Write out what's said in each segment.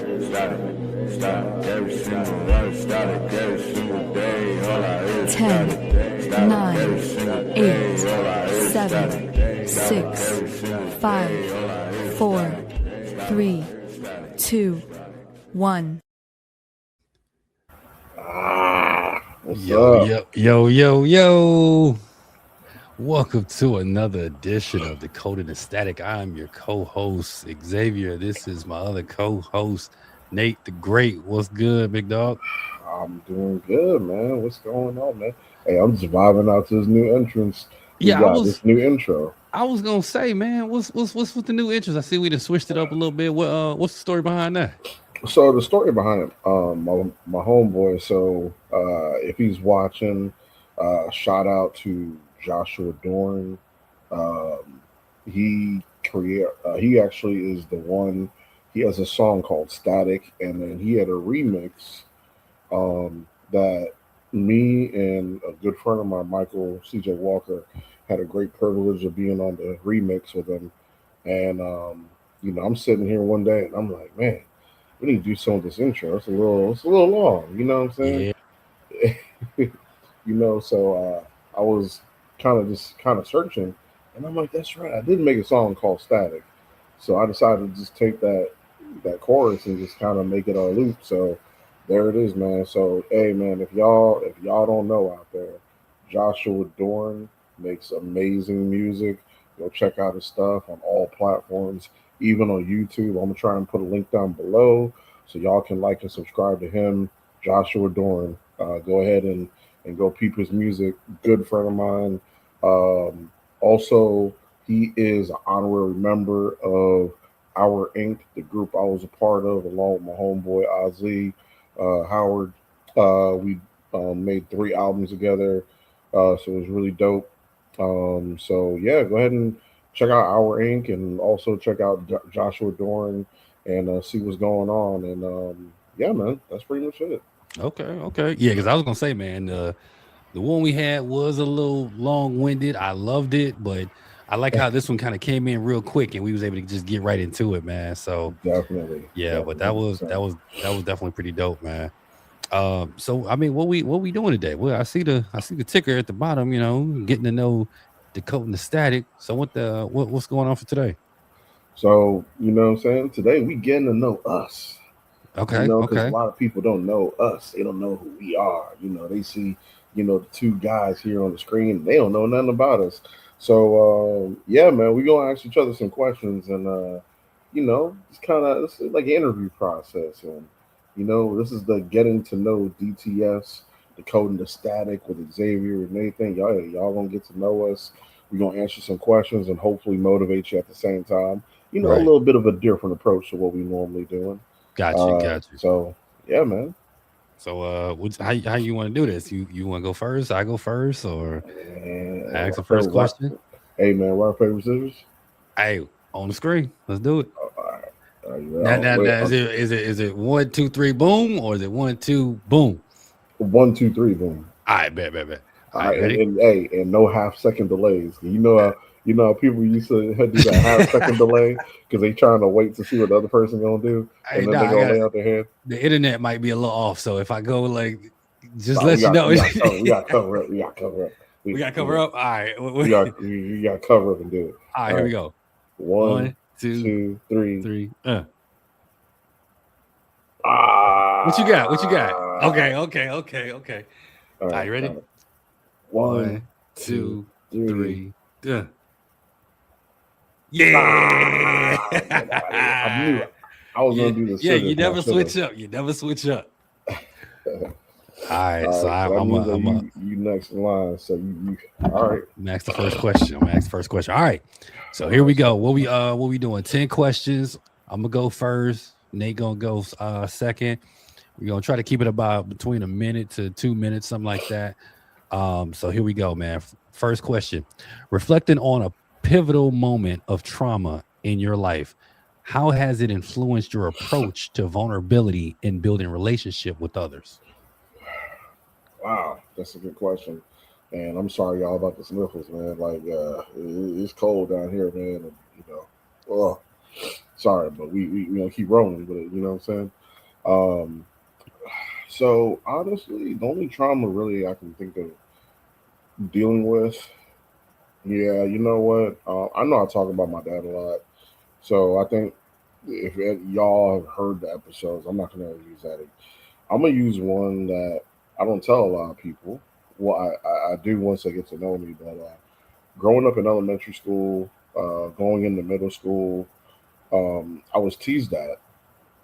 10, 9, 8, 7, 6, 5, 4, 3, 2, 1. Yo. Welcome to another edition of the Code and the Static. I'm your co-host, Xavier. This is my other co-host, Nate the Great. What's good, big dog? I'm doing good, man. What's going on, man? Hey, I'm just vibing out to this new entrance. This new intro. I was gonna say, man, what's with the new interest? I see we just switched it up a little bit. What's the story behind that? So the story behind it, my homeboy. So if he's watching, shout out to Joshua Doran. Um, he actually is the one. He has a song called Static, and then he had a remix that me and a good friend of mine, Michael CJ Walker, had a great privilege of being on the remix with him. And I'm sitting here one day and I'm like, man, we need to do some of this intro. It's a little long, you know what I'm saying? Yeah. So I was kind of searching, and I'm like, that's right, I did make a song called Static. So I decided to just take that chorus and just kind of make it a loop. So there it is, man. So hey, man, if y'all don't know out there, Joshua Doran makes amazing music. Go check out his stuff on all platforms, even on YouTube. I'm gonna try and put a link down below so y'all can like and subscribe to him, Joshua Doran. Go ahead and go peep his music. Good friend of mine. Also, he is an honorary member of Our Inc., the group I was a part of, along with my homeboy Ozzy Howard. We made 3 albums together, so it was really dope. So yeah, go ahead and check out Our Inc. and also check out Joshua Doran and see what's going on. And yeah, man, that's pretty much it. Okay. Yeah, because I was gonna say, man, the one we had was a little long-winded. I loved it, but I like how this one kind of came in real quick and we was able to just get right into it, man. So Definitely. yeah, but that was 100%. definitely pretty dope, man. So I mean, what we doing today? Well, I see the ticker at the bottom, getting to know the Code and the Static. So what's going on for today? So, you know what I'm saying? Today we getting to know us. Okay. Because a lot of people don't know us. They don't know who we are. They see, the 2 guys here on the screen. They don't know nothing about us. So, yeah, man, we going to ask each other some questions. And, this is like an interview process. And, this is the getting to know DTS, the Code and the Static with Xavier and Nathan. Y'all going to get to know us. We're going to answer some questions and hopefully motivate you at the same time. A Right. little bit of a different approach to what we normally doing. Got you. So yeah, man. So how you want to do this? You want to go first? I go first, or And I ask the first question? Hey, man, rock paper scissors. Hey, on the screen. Let's do it. All right. Now, is it 1, 2, 3, boom, or is it 1, 2, boom? 1, 2, 3, boom. All right, bet. All All right, right, ready? and no half-second delays. How people used to do that half-second delay because they trying to wait to see what the other person gonna do, Hey, and then they gonna lay out their hand. The internet might be a little off, so if I go like, just Nah, let you know. We got to cover up. We got to cover up. We got to cover up. All right. We got to cover up and do it. All right, here we go. 1, 2, 2, 3. 3. Ah. What you got? Okay. All right, you ready? 1, 2, 3. Yeah. I knew I was gonna do this. Yeah, you never switch up. All right, so I'm you next in line. So you all right? I'm ask the first question. All right, so here we go. What we doing? 10 questions. I'm gonna go first. Nate gonna go second. We're gonna try to keep it about between a minute to 2 minutes, something like that. So here we go, man. First question: reflecting on a pivotal moment of trauma in your life, how has it influenced your approach to vulnerability in building relationship with others? Wow, that's a good question. And I'm sorry, y'all, about the sniffles, man. Like, it's cold down here, man. And, Sorry, but we keep rolling with it. You know what I'm saying? Um, so honestly, the only trauma really I can think of dealing with, yeah, you know what? I know I talk about my dad a lot, so I think if y'all have heard the episodes, I'm not gonna use that. I'm gonna use one that I don't tell a lot of people. Well, I do once they get to know me, but growing up in elementary school, going into middle school, I was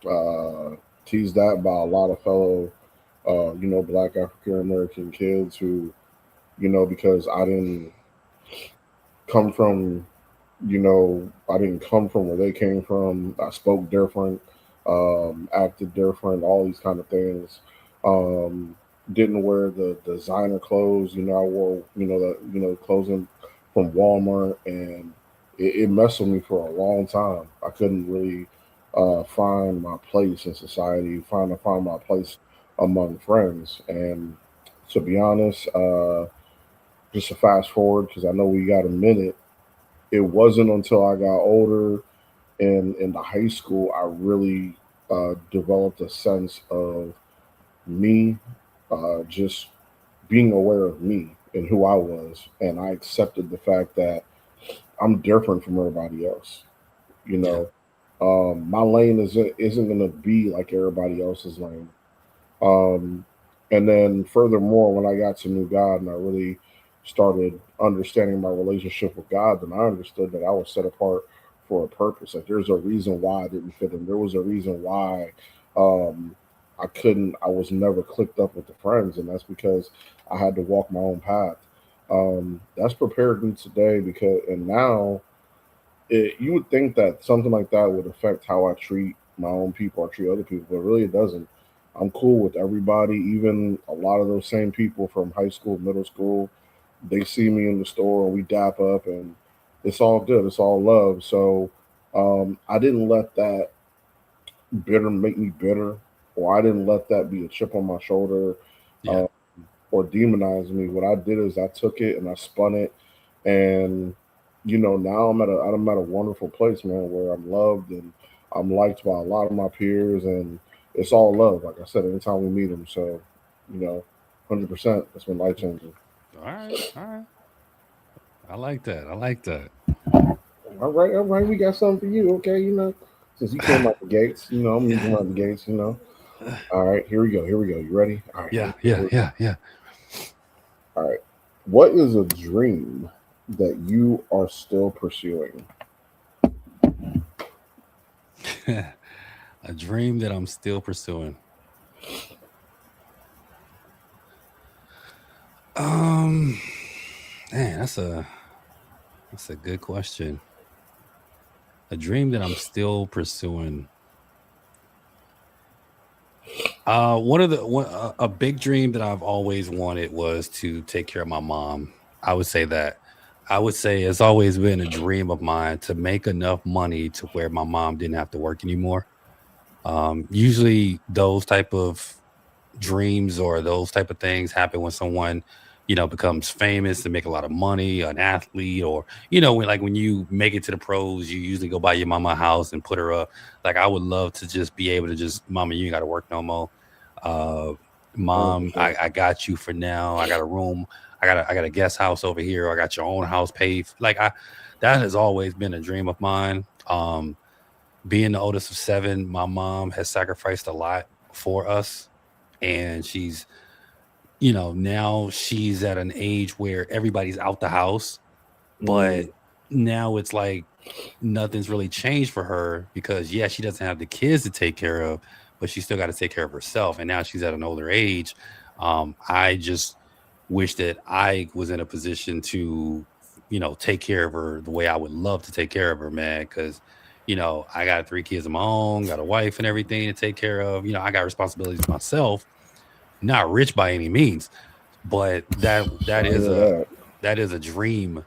uh, teased at by a lot of fellow, Black African American kids who, because come from, I didn't come from where they came from. I spoke different, acted different, all these kind of things. Um, didn't wear the designer clothes. I wore, clothing from Walmart, and it messed with me for a long time. I couldn't really find my place in society, find my place among friends. And to be honest, just to fast forward, because I know we got a minute, it wasn't until I got older and in the high school I really developed a sense of me, just being aware of me and who I was, and I accepted the fact that I'm different from everybody else. You Yeah. know, my lane isn't going to be like everybody else's lane. Um, and then furthermore, when I got to know God and I really started understanding my relationship with God, then I understood that I was set apart for a purpose. Like there's a reason why I didn't fit in. There was a reason why um, I was never clicked up with the friends, and that's because I had to walk my own path. That's prepared me today and now you would think that something like that would affect how I treat my own people or treat other people, but really it doesn't. I'm cool with everybody, even a lot of those same people from high school, middle school. They see me in the store and we dap up, and it's all good. It's all love. So I didn't let that bitter make me bitter, or I didn't let that be a chip on my shoulder Yeah. uh, or demonize me. What I did is I took it and I spun it, and now I'm at a wonderful place, man, where I'm loved and I'm liked by a lot of my peers, and it's all love. Like I said, anytime we meet them, so 100%. It's been life changing. All right. All right. I like that. I like that. All right, we got something for you. Okay, since you came out the gates, I'm Yeah. using out the gates. All right, here we go. Here we go. You ready? All right, Yeah. here Yeah. we go. Yeah. Yeah. All right. What is a dream that you are still pursuing? A dream that I'm still pursuing. Um, man, that's a good question. A dream that I'm still pursuing. A big dream that I've always wanted was to take care of my mom. I would say that. I would say it's always been a dream of mine to make enough money to where my mom didn't have to work anymore. Usually, those type of dreams or those type of things happen when someone becomes famous and make a lot of money, an athlete, or when you make it to the pros, you usually go buy your mama a house and put her up. Like I would love to just be able to just, mama, you ain't got to work no more. uh Mom, 100%. I got you for now. I got a room, I got a guest house over here, I got your own house paid. That has always been a dream of mine. Being the oldest of seven, my mom has sacrificed a lot for us, and now she's at an age where everybody's out the house, but Mm, now it's like nothing's really changed for her because yeah, she doesn't have the kids to take care of, but she still got to take care of herself. And now she's at an older age. I just wish that I was in a position to, take care of her the way I would love to take care of her, man. Because I got three kids of my own, got a wife and everything to take care of. I got responsibilities myself. Not rich by any means, but that I is hear a that. that is a dream.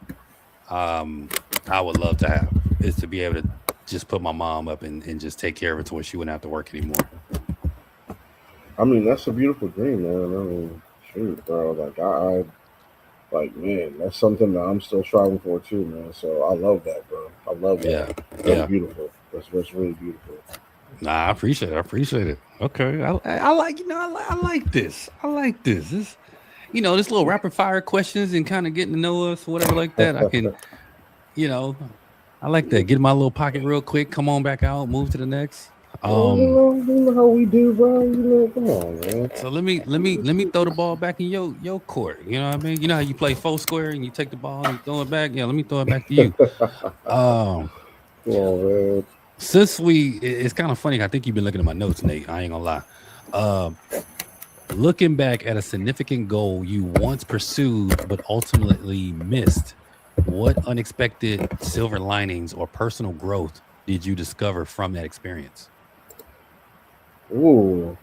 I would love to have, is to be able to just put my mom up and just take care of her to where she wouldn't have to work anymore. I mean, that's a beautiful dream, man. I mean, shoot, bro. Man, that's something that I'm still striving for too, man. So I love that, bro. I love that. Yeah, That's yeah. beautiful. That's really beautiful. Nah, I appreciate it. I appreciate it. Okay, I like I like this. I like this. This this little rapid fire questions and kind of getting to know us, whatever like that. I can you know I like that. Get in my little pocket real quick. Come on back out. Move to the next. You know how we do, bro. Come on, man. So let me throw the ball back in your court. You know what I mean? You know how you play four square and you take the ball and you throw it back. Yeah, let me throw it back to you. Um, Come on, man. since it's kind of funny. I think you've been looking at my notes, Nate. I ain't gonna lie. Um, looking back at a significant goal you once pursued but ultimately missed, what unexpected silver linings or personal growth did you discover from that experience? Ooh.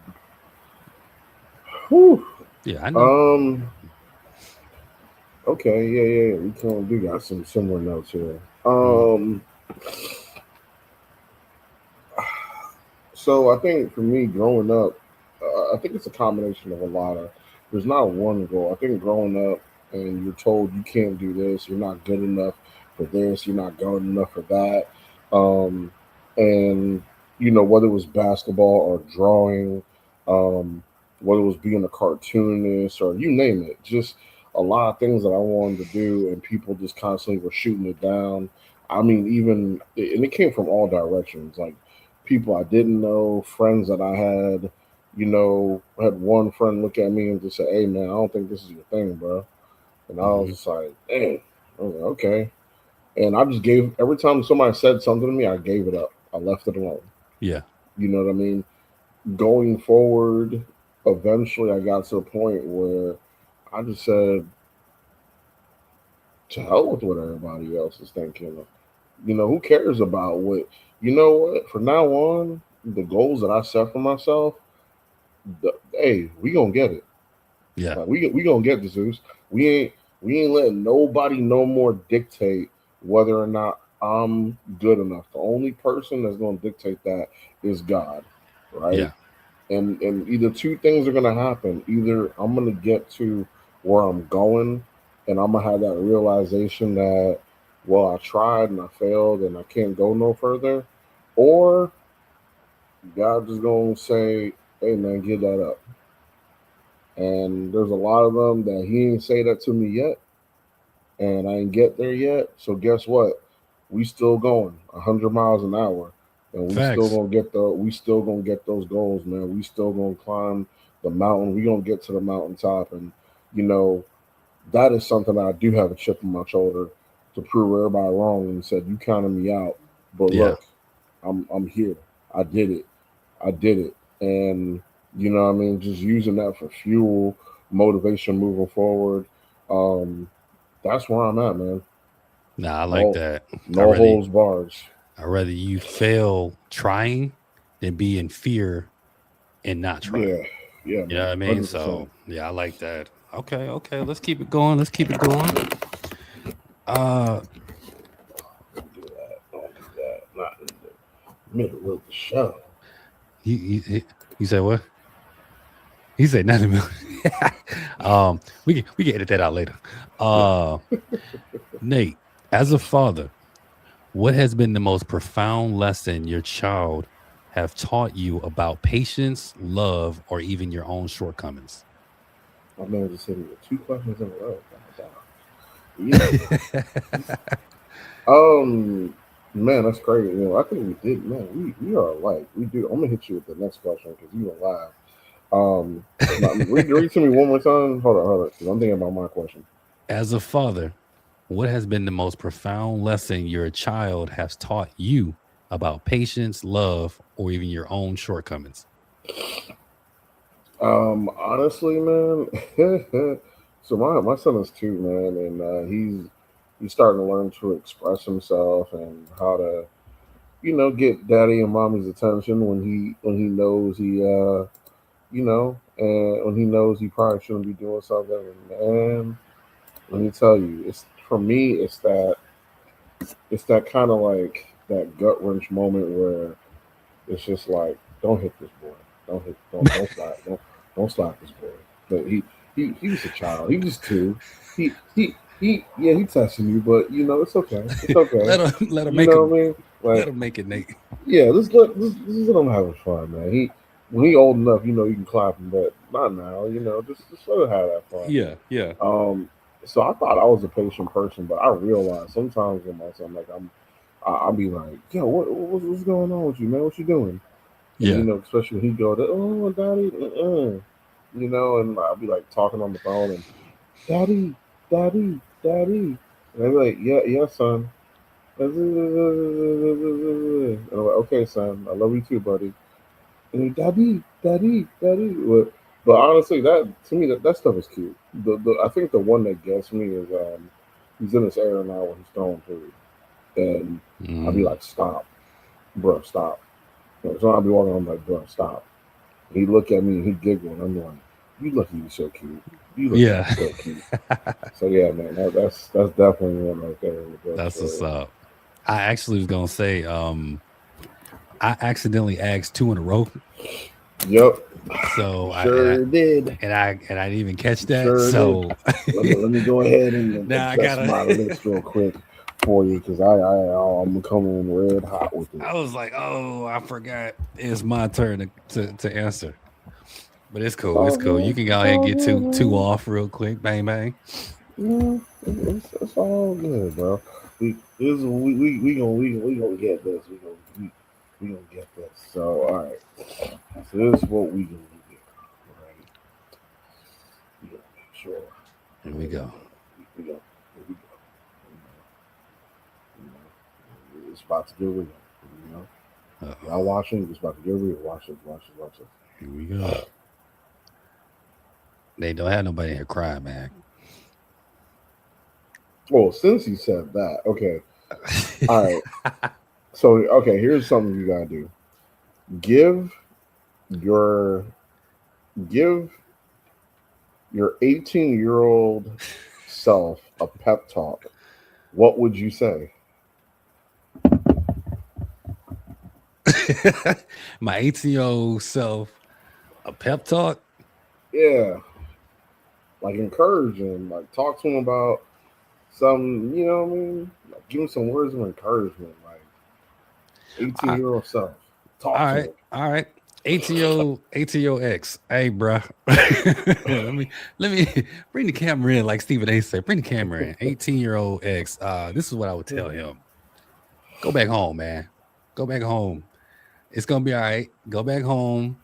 Whew. Yeah, I know. Okay, yeah. We got some similar notes here. Mhm. So I think for me, growing up, I think it's a combination of a lot of. There's not one goal. I think growing up and you're told you can't do this, you're not good enough for this, you're not good enough for that, um, and whether it was basketball or drawing, um, whether it was being a cartoonist or you name it, just a lot of things that I wanted to do, and people just constantly were shooting it down. I mean, and it came from all directions, like people I didn't know, friends that I had, had one friend look at me and just say, "Hey, man, I don't think this is your thing, bro." And I was Mhm. just like, "Dang." I was like, "Okay." And I just gave every time somebody said something to me, I gave it up. I left it alone. Yeah. You know what I mean? Going forward, eventually, I got to a point where I just said, "To hell with what everybody else is thinking." Who cares about what? You know what? From now on, the goals that I set for myself, hey, we gonna get it. Yeah. Like we gonna get the Zeus. We ain't we ain't letting nobody no more dictate whether or not I'm good enough. The only person that's gonna dictate that is God, right? Yeah. And either two things are gonna happen. Either I'm gonna get to where I'm going, and I'm gonna have that realization that, well, I tried and I failed and I can't go no further, or God just gonna say, "Hey, man, give that up." And there's a lot of them that He ain't say that to me yet, and I ain't get there yet. So guess what? We still going 100 miles an hour, and Facts. we still gonna get those goals, man. We still gonna climb the mountain. We gonna get to the mountaintop, and you know that is something that I do have a chip on my shoulder to prove everybody wrong and said you counted me out. But Yeah. look, I'm here. I did it. I did it. And you know what I mean, just using that for fuel, motivation moving forward. Um, that's where I'm at, man. Nah, I like No that. I no rather holds bars. I rather you fail trying than be in fear and not try. Yeah, yeah, You know man. what I mean? 100%. So yeah, I like that. Okay, okay. Let's keep it going. Let's keep it going. Uh Don't do that. Don't do that. Not in the middle of the show. you said what? He said nothing. We can edit that out later. Uh Nate, as a father, what has been the most profound lesson your child have taught you about patience, love, or even your own shortcomings? My man just hit me with two questions in a row. God, damn. Yeah. Um, man, that's crazy. I think we did. Man, we are alike. We do. I'm gonna hit you with the next question because you gonna laugh. Read to me one more time. Hold on, because I'm thinking about my question. As a father, what has been the most profound lesson your child has taught you about patience, love, or even your own shortcomings? Honestly, man. So my son is two, man, and he's starting to learn to express himself and how to get daddy and mommy's attention when he knows and when he knows he probably shouldn't be doing something. And man, let me tell you, it's for me, it's that kind of like that gut wrench moment where it's just like, don't hit this boy, don't slap, don't slap this boy. But he's a child. He was two. Yeah, he testing you, but it's okay. It's okay. Let him You make know him what I mean? let Like him make it, Nate. Yeah, let him have his fun, man. When he old enough, you can clap him, but not now. Just let him have that fun. Yeah, yeah, So I thought I was a patient person, but I realized sometimes with my son, like I'll be like, yo, what's going on with you, man? What you doing? And yeah. especially when he go to, oh, daddy, and I'll be like talking on the phone and, daddy, daddy, daddy, and I'm like, yeah, yeah, son. And I'm like, okay, son, I love you too, buddy. And he, daddy, daddy, daddy. But honestly, that to me, that stuff is cute. I think the one that gets me is he's in this area now where he's throwing food, and I'll be like, stop, bro, stop. So I'll be walking, I'm like, bro, stop. He look at me and he giggle, and I'm like, you look at you so cute. You look at Yeah. you so cute. So yeah, man, that's definitely one right there. That's what's up. I actually was gonna say, I accidentally asked two in a row. Yep, So sure did. I didn't even catch that. Sure did. So Let me go ahead and now I adjust my gotta. list real quick for you because I'm coming in red hot with it. I was like, oh, I forgot. It's my turn to answer. But it's It's cool. It's all cool. You good. can go It's ahead and all get good, two man. off real quick. Bang bang. Yeah, it's all good, bro. We gonna get this. We gonna get this. So all right. So this is what we gonna do. Right? We gonna make sure. Here we go. We go. Here we go. It's about to get real. You know. Y'all Uh-oh. watching? It's about to get real. Watch it. Watch it. Watch it. Here we go. They don't have nobody here crying, man. Well, since you said that, okay. All right. So okay, here's something you gotta do. Give your give your 18-year-old self a pep talk. What would you say? My 18-year-old self, a pep talk. Yeah, like encourage him. Like talk to him about some. You know what I mean? Like give him some words of encouragement. Like I, 18-year-old self. Talk all to right, him. all right. 18-year-old ex. Hey, bruh. let me bring the camera in, like Stephen A said. Bring the camera in. 18-year-old ex. This is what I would tell him. Go back home, man. Go back home. It's gonna be all right. Go back home.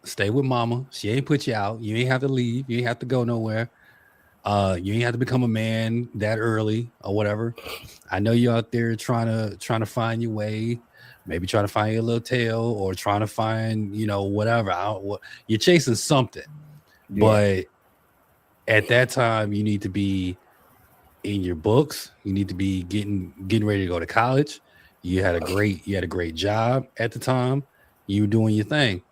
Stay with mama. She ain't put you out. You ain't have to leave. You ain't have to go nowhere. You ain't have to become a man that early or whatever. I know you're out there trying to find your way, maybe trying to find your little tail or trying to find, whatever. You're chasing something. Yeah. But at that time you need to be in your books. You need to be getting ready to go to college. You had a great job at the time. You were doing your thing.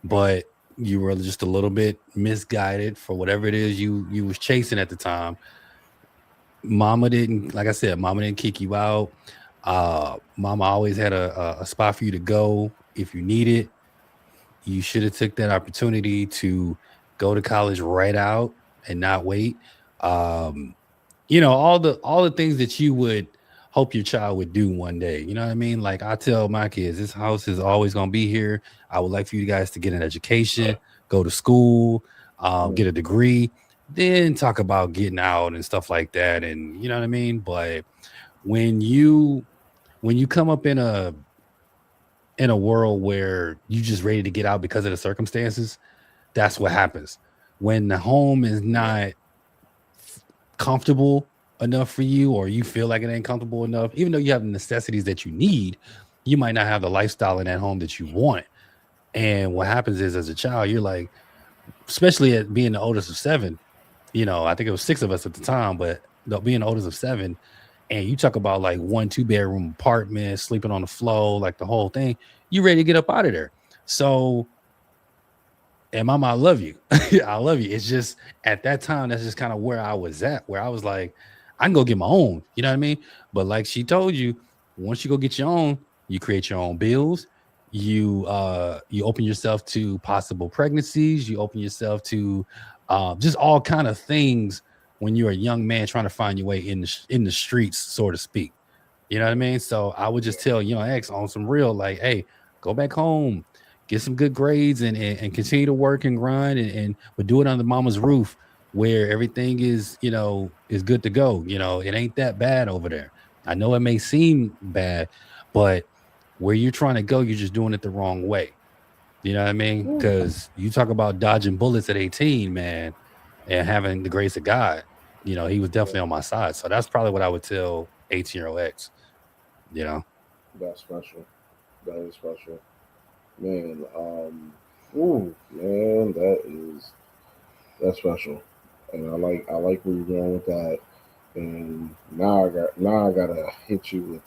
But you were just a little bit misguided for whatever it is you was chasing at the time. Mama didn't, like I said, mama didn't kick you out. Mama always had a spot for you to go if you need it. You should have took that opportunity to go to college right out and not wait. Um, all the things that you would hope your child would do one day. You know what I mean? Like I tell my kids, this house is always gonna be here. I would like for you guys to get an education, go to school, Mm. get a degree, then talk about getting out and stuff like that. And you know what I mean? But when you when you come up in a world where you just ready to get out because of the circumstances, that's what happens. When the home is not comfortable enough for you, or you feel like it ain't comfortable enough, even though you have the necessities that you need, you might not have the lifestyle in that home that you want. And what happens is, as a child, you're like, especially at being the oldest of seven, I think it was six of us at the time, but being the oldest of seven, and you talk about like 1-2 bedroom apartment, sleeping on the floor, like the whole thing, you ready to get up out of there. So, and mama, I love you. I love you. It's just at that time, that's just kind of where I was at, where I was like, I can go get my own. You know what I mean? But like she told you, once you go get your own, you create your own bills. You open yourself to possible pregnancies. You open yourself to just all kind of things when you're a young man trying to find your way in the streets, so to speak. You know what I mean? So I would just tell X on some real, like, hey, go back home, get some good grades, and continue to work and grind, and but do it under mama's roof where everything is good to go. It ain't that bad over there. I know it may seem bad, but where you're trying to go, you're just doing it the wrong way. You know what I mean? Because you talk about dodging bullets at 18, man, and having the grace of God. He was definitely on my side. So that's probably what I would tell 18-year-old X. That's special. That is special, man. Ooh, man, that's special, and I like where you're going with that. And now I gotta hit you with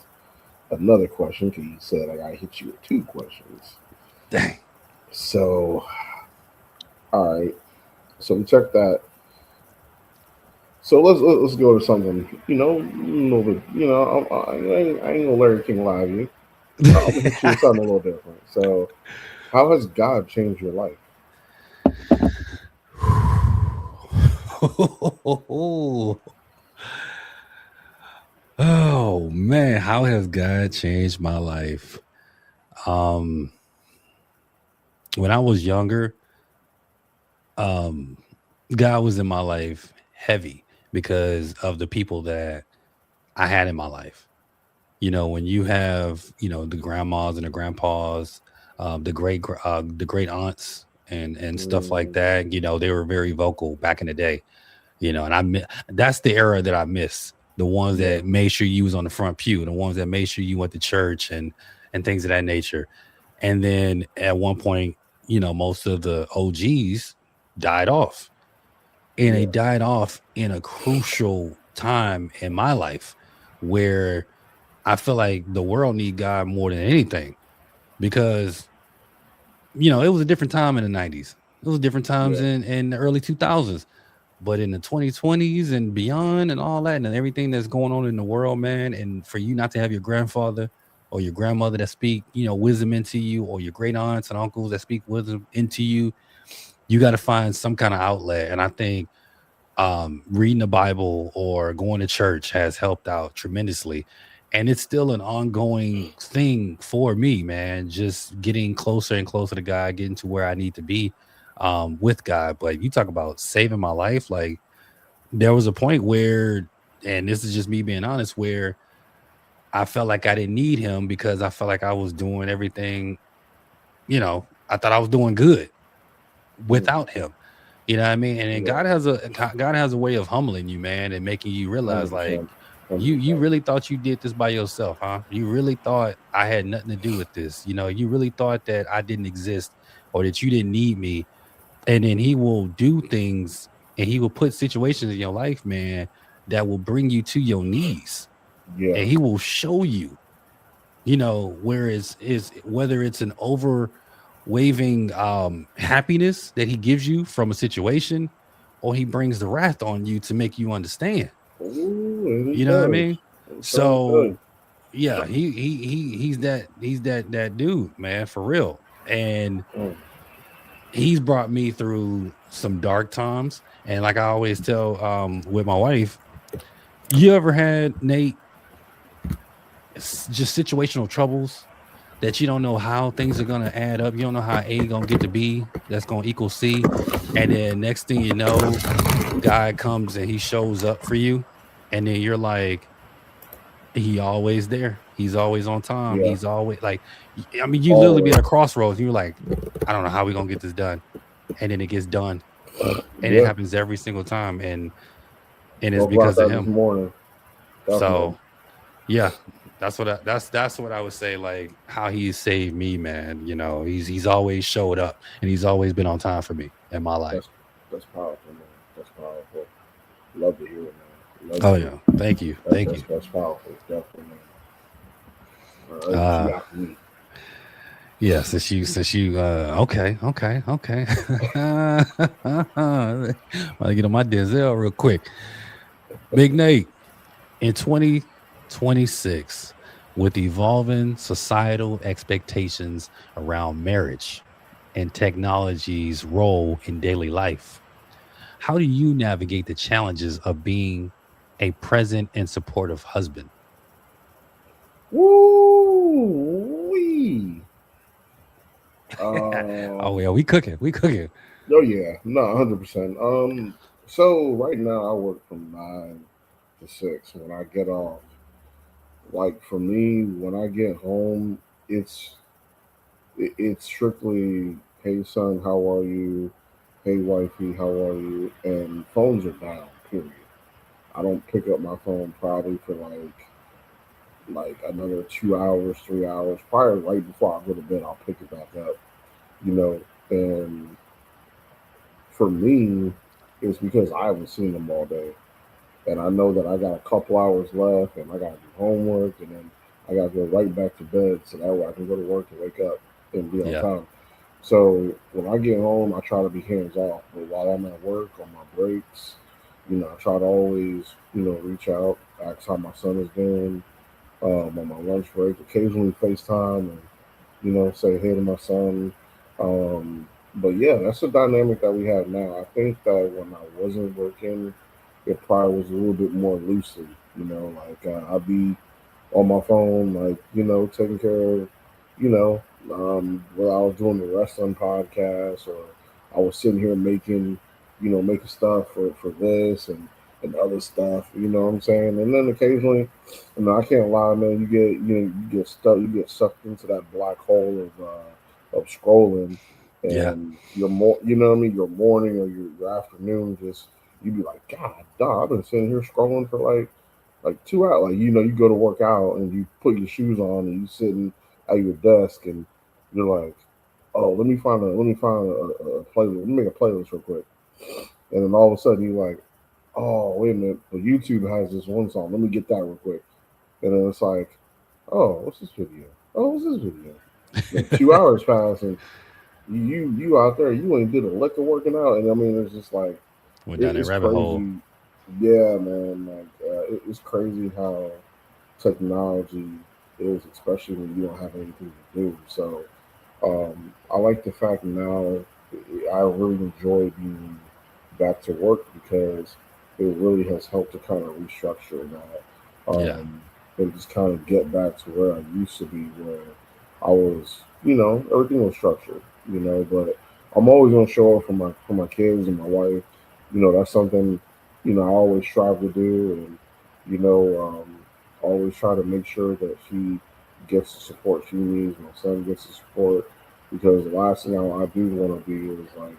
another question because you said I gotta hit you with two questions. Dang. So, all right. So we check that. So let's go to something. A little bit. I ain't gonna let everything lie to you. I'm gonna hit you with something a little different. So, how has God changed your life? Oh man, how has God changed my life? When I was younger, God was in my life heavy because of the people that I had in my life. When you have, the grandmas and the grandpas, the great aunts and stuff like that, they were very vocal back in the day, and that's the era that I miss. The ones that made sure you was on the front pew, the ones that made sure you went to church and things of that nature. And then at one point, most of the OGs died off, and they died off in a crucial time in my life where I feel like the world need God more than anything because, it was a different time in the 90s. It was different times in the early 2000s. But in the 2020s and beyond and all that and everything that's going on in the world, man, and for you not to have your grandfather or your grandmother that speak, wisdom into you, or your great aunts and uncles that speak wisdom into you, you got to find some kind of outlet. And I think reading the Bible or going to church has helped out tremendously. And it's still an ongoing thing for me, man, just getting closer and closer to God, getting to where I need to be with God. But you talk about saving my life, like there was a point where, and this is just me being honest, where I felt like I didn't need him because I felt like I was doing everything, I thought I was doing good without him. You know what I mean? And then God has a way of humbling you, man, and making you realize 100%. like you really thought you did this by yourself, huh? You really thought I had nothing to do with this. You really thought that I didn't exist or that you didn't need me. And then he will do things and he will put situations in your life, man, that will bring you to your knees. Yeah. And he will show you, where is whether it's an over waving happiness that he gives you from a situation, or he brings the wrath on you to make you understand. Ooh, You know what I mean? So yeah, he's that dude, man, for real. And he's brought me through some dark times. And like I always tell with my wife, you ever had, Nate, just situational troubles that you don't know how things are going to add up? You don't know how A going to get to B, that's going to equal C. And then next thing you know, God comes and he shows up for you. And then you're like, he always there. He's always on time. Yeah. He's always like, I mean, you literally be at a crossroads. You're like, I don't know how we're going to get this done. And then it gets done. And it happens every single time. And it's because of him. So yeah, that's what I would say, like how he saved me, man. He's always showed up and he's always been on time for me in my life. That's powerful, man. That's powerful. Love to hear it, man. Yeah. Thank you. Thank you. That's powerful. Definitely, man. Yeah, since you okay. I'll get on my Denzel real quick. Big Nate, in 2026, with evolving societal expectations around marriage and technology's role in daily life, how do you navigate the challenges of being a present and supportive husband? Woo wee. Oh yeah, we cooking. Oh yeah, no, 100%. So right now I work from 9 to 6. When I get off, like for me, when I get home, it's it's strictly, hey son, how are you? Hey wifey, how are you? And phones are down. Period. I don't pick up my phone probably for like another 2 hours, 3 hours. Probably right before I go to bed, I'll pick it back up. You know, and for me, it's because I haven't seen them all day, and I know that I got a couple hours left, and I got to do homework, and then I got to go right back to bed so that way I can go to work and wake up and be on Yeah. time. So when I get home, I try to be hands off. But while I'm at work on my breaks, I try to always, reach out, ask how my son is doing, on my lunch break, occasionally FaceTime and say hey to my son. But yeah, that's the dynamic that we have now. I think that when I wasn't working, it probably was a little bit more lucid. Like I'd be on my phone, like taking care of, whether I was doing the wrestling podcast or I was sitting here making stuff for this and other stuff. You know what I'm saying? And then occasionally, I can't lie, man. You get sucked into that black hole of scrolling, Yeah. and you know what I mean. Your morning or your afternoon, just you be like, God, dog, I've been sitting here scrolling for like 2 hours. Like you go to work out and you put your shoes on and you sitting at your desk and you're like, oh, let me find a playlist. Let me make a playlist real quick. And then all of a sudden you're like, oh, wait a minute, but YouTube has this one song. Let me get that real quick. And then it's like, oh, what's this video? Oh, what's this video? Then 2 hours pass and you out there, you ain't did a lick of working out. And I mean, it's just like, Went down that it's rabbit hole. crazy. Yeah, man. Like it's crazy how technology is, especially when you don't have anything to do. So I like the fact now I really enjoy being back to work because it really has helped to kind of restructure that Yeah. and just kind of get back to where I used to be, where I was, everything was structured, but I'm always gonna show up for my kids and my wife. That's something, I always strive to do, and always try to make sure that she gets the support she needs. My son gets the support because the last thing I do want to be is like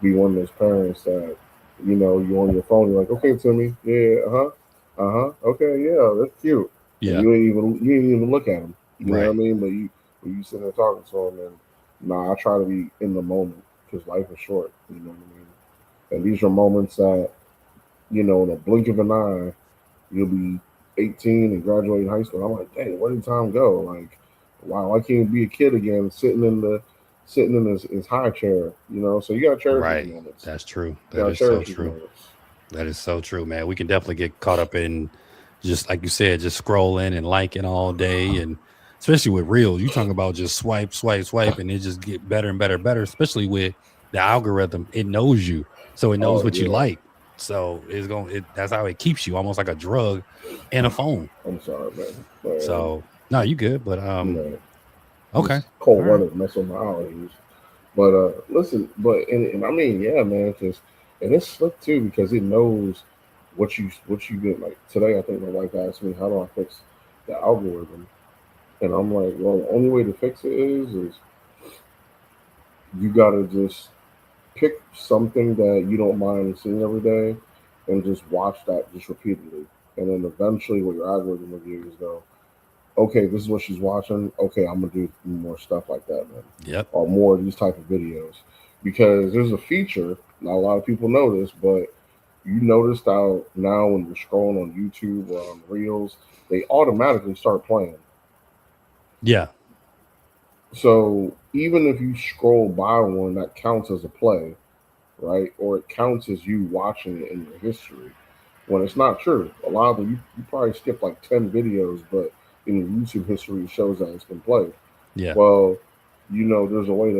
be one of those parents that you on your phone, you're like, okay, Timmy, yeah, okay, yeah, that's cute, and Yeah. you ain't even look at him. You know what I Right. mean? But you sitting there talking to him, and I try to be in the moment because life is short. You know what I mean? And these are moments that in a blink of an eye, you'll be 18 and graduating high school. I'm like, dang, where did time go? Like, wow, I can't be a kid again, sitting in his high chair. So you gotta cherish these Right. moments. That's true. You That gotta is so cherish these true. moments. That is so true, man. We can definitely get caught up in just like you said, just scrolling and liking all day, and especially with reels, you talking about just swipe, swipe, swipe, and it just get better and better, and better. Especially with the algorithm, it knows you, so it knows Oh what you yeah. like. So that's how it keeps you, almost like a drug and a phone. I'm sorry, man. But So no, you good, but you know, okay, this cold all right, weather mess with my allergies. But listen, and I mean, yeah, man, because and it's slick too because it knows what you get. Like today, I think my wife asked me, "How do I fix the algorithm?" And I'm like, "Well, the only way to fix it is you gotta just pick something that you don't mind seeing every day, and just watch that just repeatedly, and then eventually, what your algorithm will do is go, okay, this is what she's watching. Okay, I'm gonna do more stuff like that then, yep, or more of these type of videos, because there's a feature. Not a lot of people know this, but you noticed how now when you're scrolling on YouTube or on Reels, they automatically start playing. yeah, So even if you scroll by one, that counts as a play, right? Or it counts as you watching it in your history. When it's not true. A lot of them, you probably skip like 10 videos, but in your YouTube history, it shows that it's been played. yeah, Well, there's a way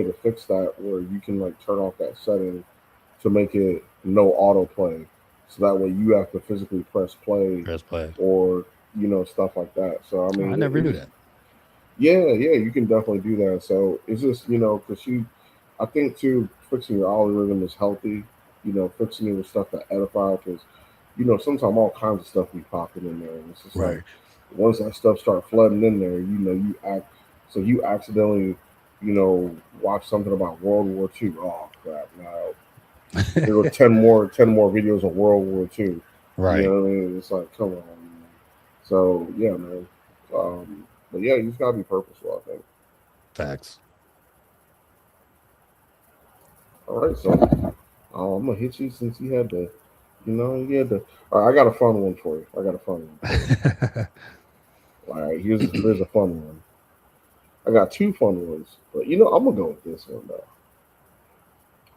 to fix that where you can like turn off that setting to make it no autoplay. So that way you have to physically press play press play. or stuff like that. So I mean, I never knew that. Yeah, you can definitely do that. So it's just because I think too, fixing your algorithm is healthy. Fixing it with stuff that edify, because sometimes all kinds of stuff be popping in there, and it's just like Right. once that stuff start flooding in there, you accidentally, watch something about World War II. Oh crap! Now here go 10 more videos of World War II. You Right. know what I mean? It's like, come on, man. So yeah, man. But yeah, you just gotta be purposeful, I think. Facts. All right, so I'm gonna hit you since you had to. All right, I got a fun one for you. I got a fun one for you. All right, here's a fun one. I got two fun ones, but I'm gonna go with this one though.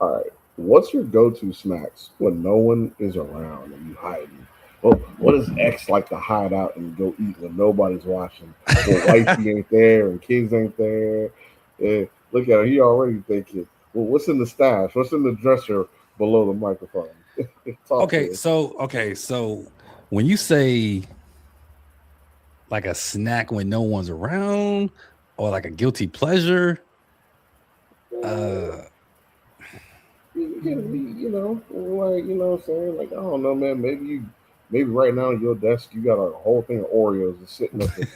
All right, what's your go-to snacks when no one is around and you hiding? Well, what does X like to hide out and go eat when nobody's watching? When wifey ain't there and kids ain't there. Look at him, he already thinking, well, what's in the stash? What's in the dresser below the microphone? Talk to us. So when you say like a snack when no one's around, or like a guilty pleasure, Uh, you gotta be, like, what I'm saying? Like, I don't know, man. Maybe right now on your desk, you got a whole thing of Oreos just sitting up there.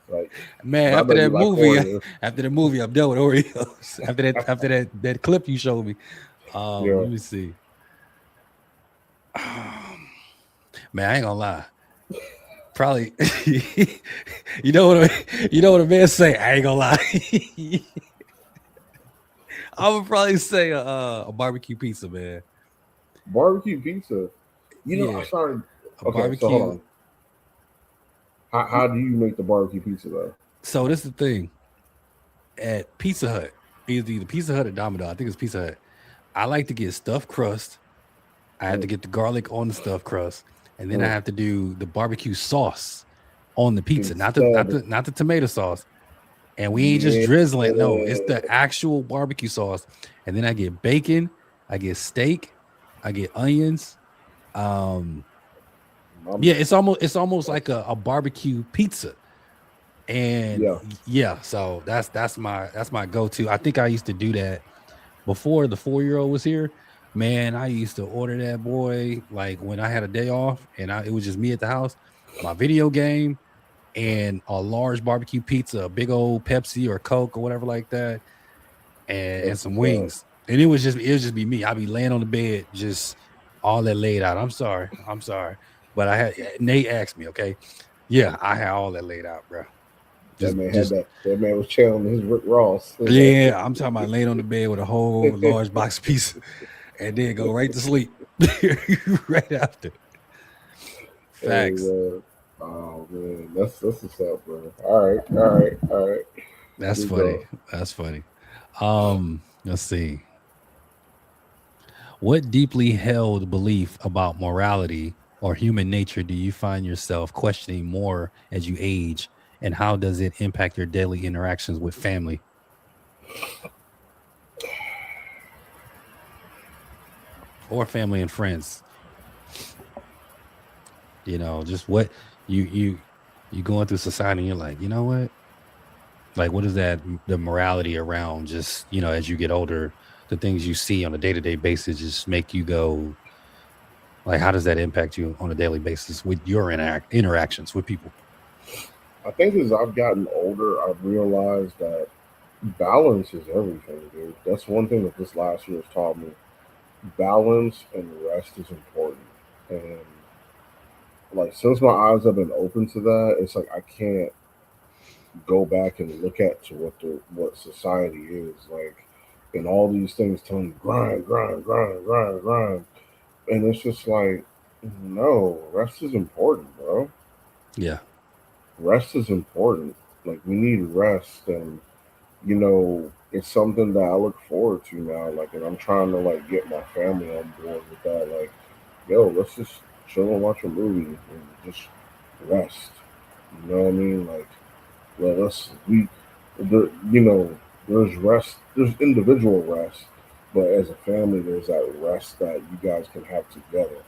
Like, man, I know you like Oreos. after the movie, I'm done with Oreos. after that clip you showed me. Yeah. Let me see. Man, I ain't gonna lie. Probably, you know what a man say. I ain't gonna lie. I would probably say a barbecue pizza, man. Barbecue pizza. I Yeah, started. a Okay, so hold barbecue. on. How do you make the barbecue pizza though? So this is the thing. At Pizza Hut, either Pizza Hut or Domino. I think it's Pizza Hut. I like to get stuffed crust. I have to Mm, get the garlic on the stuffed crust, and then I mm. have to do the barbecue sauce on the pizza, not the not Instead, the not the tomato sauce. And we ain't just yeah, drizzling. No, it's the actual barbecue sauce. And then I get bacon, I get steak, I get onions. Um, I'm, yeah, it's almost like a barbecue pizza. And yeah. yeah, so that's my go-to. I think I used to do that before the 4-year-old was here. Man, I used to order that boy like when I had a day off and it was just me at the house, my video game, and a large barbecue pizza, a big old Pepsi or Coke or whatever like that, and That's some what's up. wings. And it would just be me. I'd be laying on the bed, just all that laid out. I'm sorry. But I had Nate asked me, okay. Yeah, I had all that laid out, bro. That Just man had just that. That man was channeling his Rick Ross. yeah, I'm talking about laying on the bed with a whole large box of pizza and then go right to sleep. Right after. Hey Facts. man. Oh man, that's what's up, bro. All right. That's Keep funny. going. That's funny. Let's see. What deeply held belief about morality or human nature do you find yourself questioning more as you age? And how does it impact your daily interactions with family or family and friends? Just what you you going through society and you're like, you know what? Like, what is that? The morality around just, as you get older, the things you see on a day to day basis just make you go, like, how does that impact you on a daily basis with your interactions with people? I think as I've gotten older, I've realized that balance is everything, dude. That's one thing that this last year has taught me. Balance and rest is important. And like since my eyes have been open to that, it's like I can't go back and look at to what society is like, and all these things telling you grind, and it's just like, no, rest is important, bro. Yeah. Rest is important. Like we need rest, and it's something that I look forward to now. Like, and I'm trying to like get my family on board with that. Like, yo, let's just chill and watch a movie and just rest. You know what I mean? Like, let us we, the there's rest. There's individual rest, but as a family, there's that rest that you guys can have together.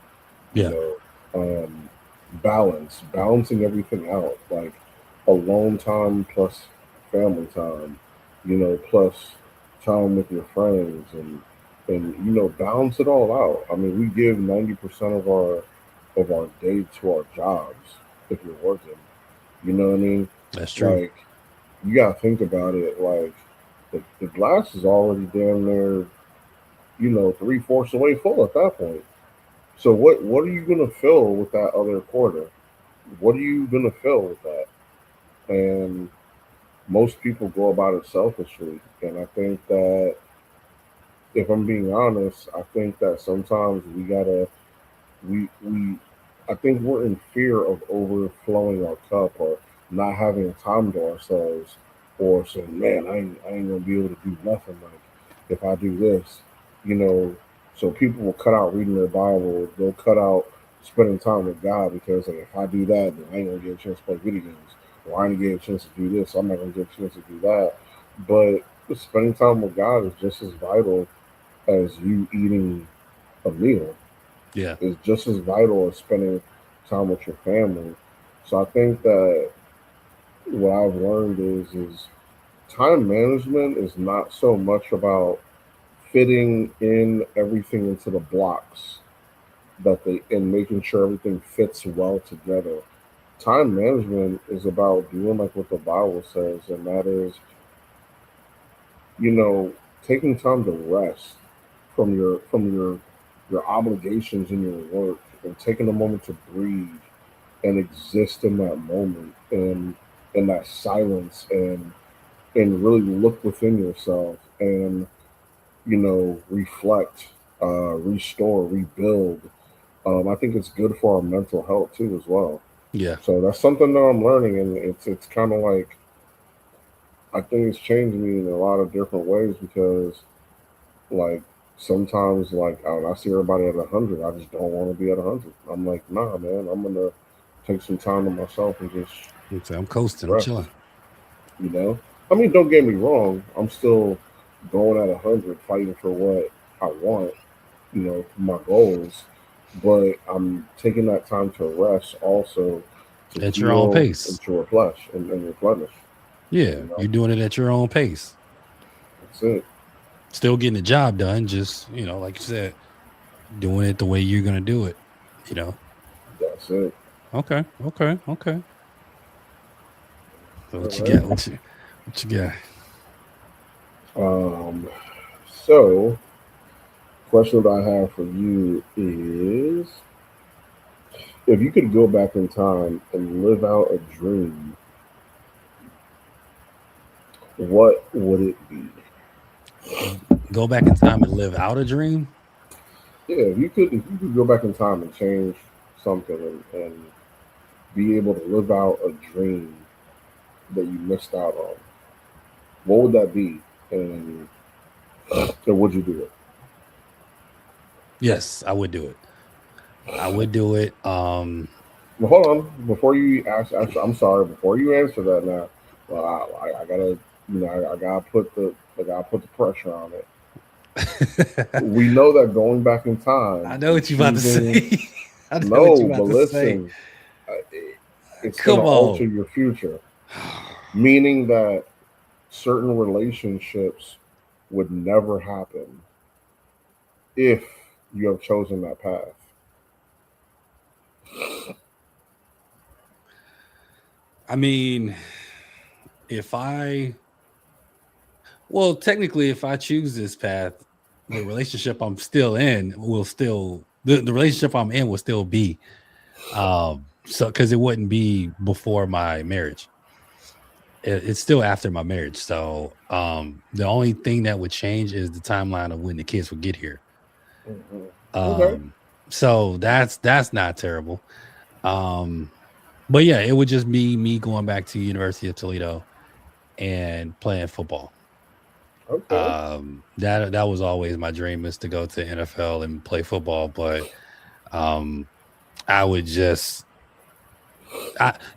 You Yeah. know, um, balancing everything out, like alone time plus family time, plus time with your friends, and balance it all out. I mean, we give 90% of our day to our jobs if you're working. You know what I mean? That's true. Like, you gotta think about it. Like, the glass is already down there, 3/4 away full at that point. So what are you gonna fill with that other quarter? What are you gonna fill with that? And most people go about it selfishly. And I think that, if I'm being honest, I think that sometimes we I think we're in fear of overflowing our cup, or not having time to ourselves, or saying, "Man, I ain't gonna be able to do nothing like if I do this," you know. So people will cut out reading their Bible. They'll cut out spending time with God because, like, if I do that, then I ain't gonna get a chance to play video games, or I ain't gonna get a chance to do this. I'm not gonna get a chance to do that. But spending time with God is just as vital as you eating a meal, Yeah. is just as vital as spending time with your family. So I think that what I've learned is time management is not so much about fitting in everything into the blocks that they and making sure everything fits well together. Time management is about doing like what the Bible says, and that is, you know, taking time to rest from your obligations in your work, and taking a moment to breathe and exist in that moment, and in that silence, and really look within yourself, and reflect, restore, rebuild. I think it's good for our mental health too as well. Yeah. So that's something that I'm learning, and it's kind of like, I think it's changed me in a lot of different ways, because, like, sometimes, like, I see everybody at 100, I just don't want to be at 100. I'm like, nah, man, I'm gonna take some time to myself and just I'm coasting. I'm rest. chilling. You know, I mean, don't get me wrong. I'm still going at 100, fighting for what I want. My goals. But I'm taking that time to rest, also to At your own heal and pace. to and replenish. Yeah. You know, You're doing it at your own pace. that's it. Still getting the job done. Just, like you said, doing it the way you're gonna do it. You know. That's it. Okay. Okay. Okay. So All what you right. got? What you got? Um. So, question that I have for you is, if you could go back in time and live out a dream, what would it be? Go back in time and live out a dream? Yeah, if you could go back in time and change something, and be able to live out a dream that you missed out on, what would that be? And would you do it? Yes, I would do it. I would do it. Well, hold on. Before you ask, I'm sorry. Before you answer that now, well, I gotta, I gotta put the pressure on it. We know that going back in time I know and what you about to choosing, say. I know what no, you but about to say. listen, it's gonna Come alter on. your future, meaning that certain relationships would never happen if you have chosen that path. I mean, if I well, technically, if I choose this path, the relationship I'm still in will still the relationship I'm in will still be. So because it wouldn't be before my marriage. It's still after my marriage. So the only thing that would change is the timeline of when the kids would get here. Mhm. Okay. Um, so that's not terrible. Um, but yeah, it would just be me going back to University of Toledo and playing football. Okay. That was always my dream, is to go to NFL and play football. But um, I would just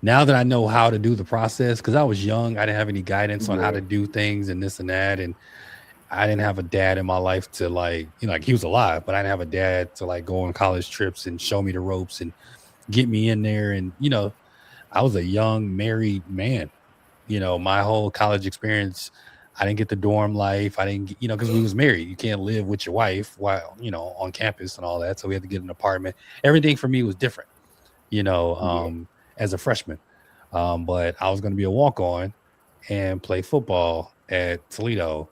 now that I know how to do the process, because I was young, I didn't have any guidance on how Yeah. to do things and this and that, and I didn't have a dad in my life to, like, like, he was alive, but I didn't have a dad to, like, go on college trips and show me the ropes and get me in there. And, I was a young married man. My whole college experience, I didn't get the dorm life. I didn't get, because we was married. You can't live with your wife while, on campus and all that. So we had to get an apartment. Everything for me was different, as a freshman. But I was going to be a walk-on and play football at Toledo.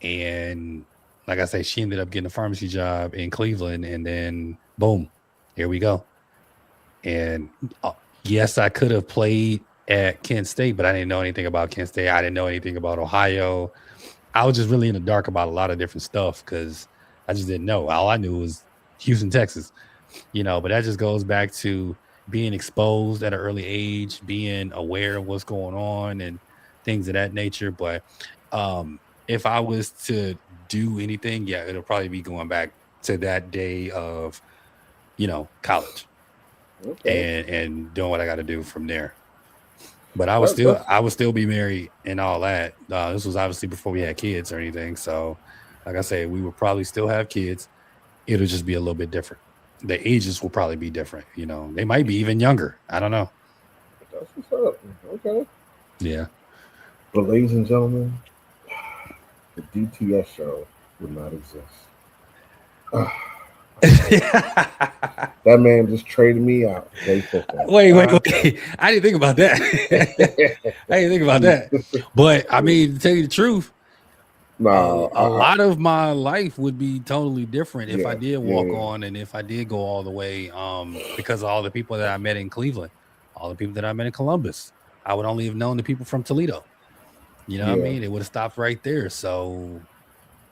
And like I say, she ended up getting a pharmacy job in Cleveland. And then boom, here we go. And yes, I could have played at Kent State, but I didn't know anything about Kent State. I didn't know anything about Ohio. I was just really in the dark about a lot of different stuff because I just didn't know. All I knew was Houston, Texas, but that just goes back to being exposed at an early age, being aware of what's going on and things of that nature. But if I was to do anything, yeah, it'll probably be going back to that day of, college. Okay. And doing what I got to do from there. But I would still be married and all that. This was obviously before we had kids or anything. So, like I say, we would probably still have kids. It'll just be a little bit different. The ages will probably be different. They might be even younger. I don't know. That's what's up. Okay. Yeah. But ladies and gentlemen, the DTS show would not exist. That man just traded me out. Wait. I didn't think about that. But I mean, to tell you the truth, a lot of my life would be totally different if I did walk on and if I did go all the way. Because of all the people that I met in Cleveland, all the people that I met in Columbus, I would only have known the people from Toledo. You know what I mean? It would have stopped right there. So,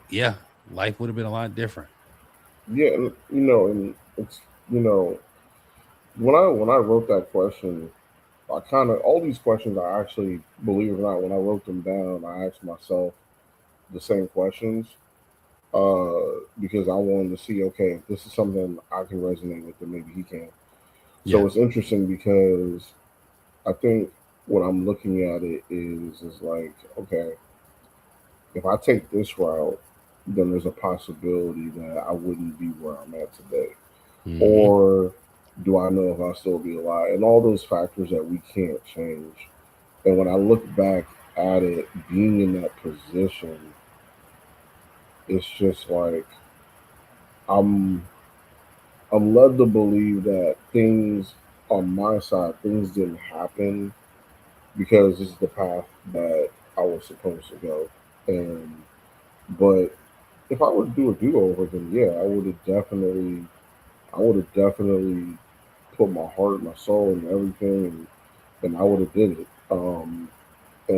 yeah, life would have been a lot different. Yeah, and it's when I wrote that question, I kind of all these questions I actually, believe it or not, when I wrote them down, I asked myself the same questions because I wanted to see, okay, if this is something I can resonate with, then maybe he can. So it's interesting because I think what I'm looking at it is like, okay, if I take this route, then there's a possibility that I wouldn't be where I'm at today. Mm-hmm. Or do I know if I'll still be alive? And all those factors that we can't change. And when I look back at it, being in that position, it's just like I'm led to believe that things on my side, things didn't happen because this is the path that I was supposed to go. But if I were to do a do-over, then yeah, I would have definitely put my heart, my soul, and everything, and I would have did it. And I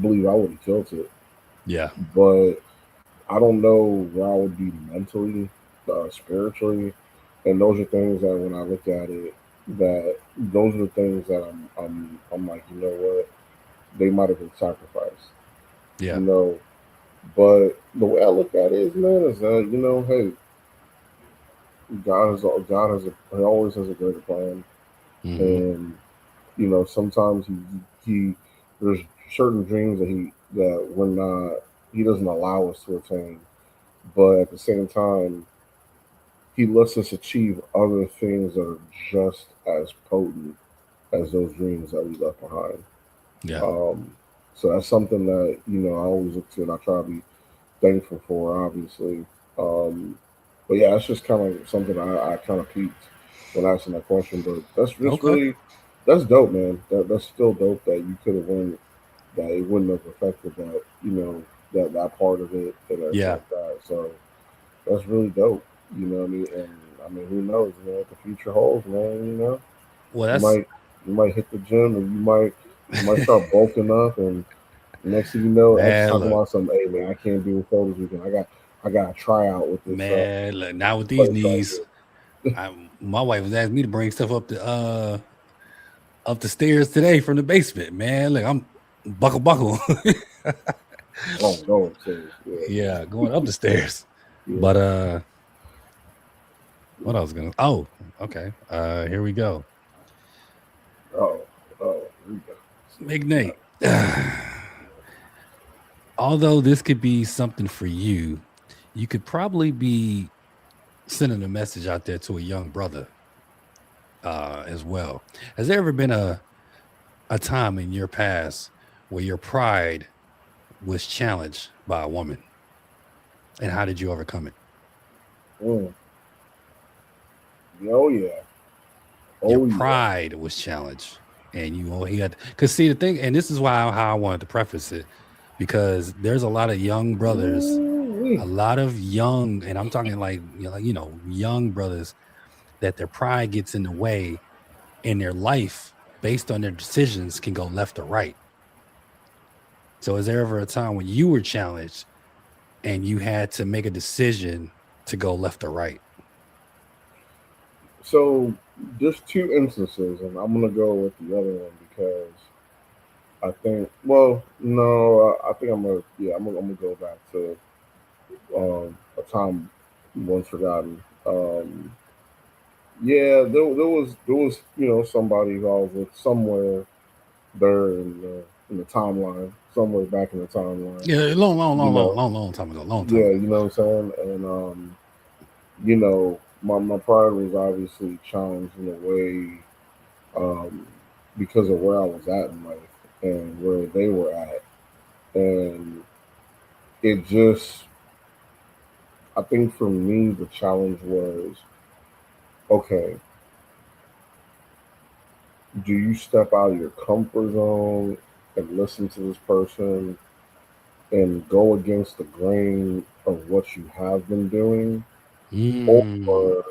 believe I would have killed it. Yeah. But I don't know where I would be mentally, spiritually, and those are things that when I look at it, that those are the things that I'm like, you know what, they might have been sacrificed. Yeah. But the way I look at it is, man, is that hey, God always has a greater plan, mm-hmm. And sometimes he there's certain dreams that he doesn't allow us to attain, but at the same time, he lets us achieve other things that are just as potent as those dreams that we left behind. Yeah. So that's something that I always look to, and I try to be thankful for, obviously. But yeah, that's just kind of something I kind of peaked when asking that question. But that's really that's dope, man. That's still dope that you could have won, that it wouldn't have affected that that part of it and everything like that. So that's really dope. You know what I mean? And I mean, who knows, what the future holds, man? Well, you might hit the gym, and you might start bulking up, and next thing you know, X talking about something. Hey, man, I can't do photos weekend. I got to try out with this. Man, look, not with these knees. My wife was asking me to bring stuff up the stairs today from the basement. Man, look, I'm buckle. Going up the stairs. Yeah. But what I was gonna? Oh, okay. Here we go. Here we go. Big Nate. Although this could be something for you, you could probably be sending a message out there to a young brother as well. Has there ever been a time in your past where your pride was challenged by a woman, and how did you overcome it? Mm. Oh yeah. Your Oh yeah. pride was challenged, and he had because see the thing, and this is why how I wanted to preface it, because there's a lot of young brothers, Ooh-wee. a lot of young, and I'm talking like young brothers that their pride gets in the way, and their life based on their decisions can go left or right. So is there ever a time when you were challenged and you had to make a decision to go left or right? So there's two instances, and I'm gonna go with the other one because I think. Well, no, I think I'm gonna. Yeah, I'm gonna go back to a time once forgotten. Yeah, there was somebody who I was with somewhere there in the timeline, somewhere back in the timeline. Yeah, long, long, You long, long, know, long, long time ago. Long time yeah, ago. you know what I'm saying, and my pride was obviously challenged in a way um, because of where I was at in life and where they were at, and it just, I think for me the challenge was, okay, do you step out of your comfort zone and listen to this person and go against the grain of what you have been doing, Mm, or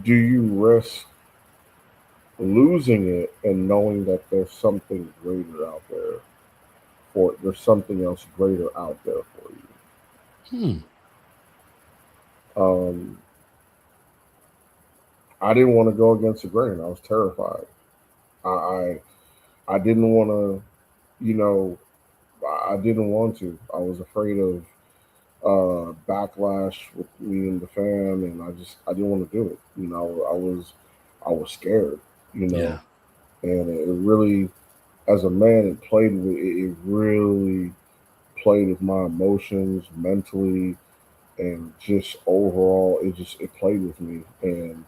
do you risk losing it and knowing that there's something greater out there there's something else greater out there for you? hmm. um I didn't want to go against the grain. I was terrified. I didn't want to, you know, I didn't want to. I was afraid of backlash with me and the fam, and I didn't want to do it. I was scared, you know, Yeah, and it really, as a man, it really played with my emotions mentally, and just overall, it played with me. And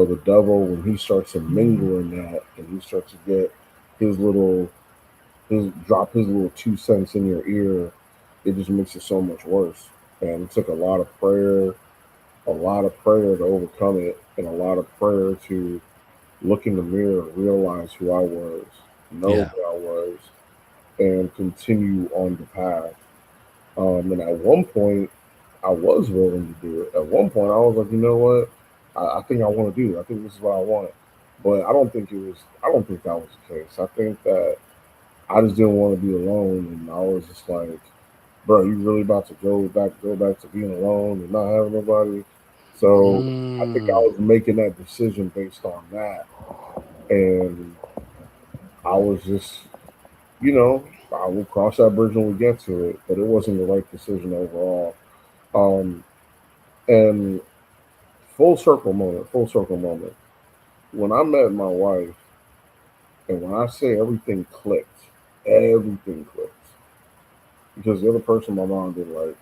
the devil, when he starts to mingle in that, and he starts to get his little his drop his little 2 cents in your ear, it just makes it so much worse. And it took a lot of prayer to overcome it, and a lot of prayer to look in the mirror, realize who I was, know yeah, who I was, and continue on the path. And at one point, I was willing to do it. At one point, I was like, you know what? I think I want to do it. I think this is what I want. But I don't think it was. I don't think that was the case. I think that I just didn't want to be alone, and I was just like, bro, you really about to go back to being alone and not having nobody? So I think I mm, was making that decision based on that, and I was just, I will cross that bridge when we get to it, but it wasn't the right decision overall. Um, and full circle moment. When I met my wife, and when I say everything clicked, because the other person my mom didn't like,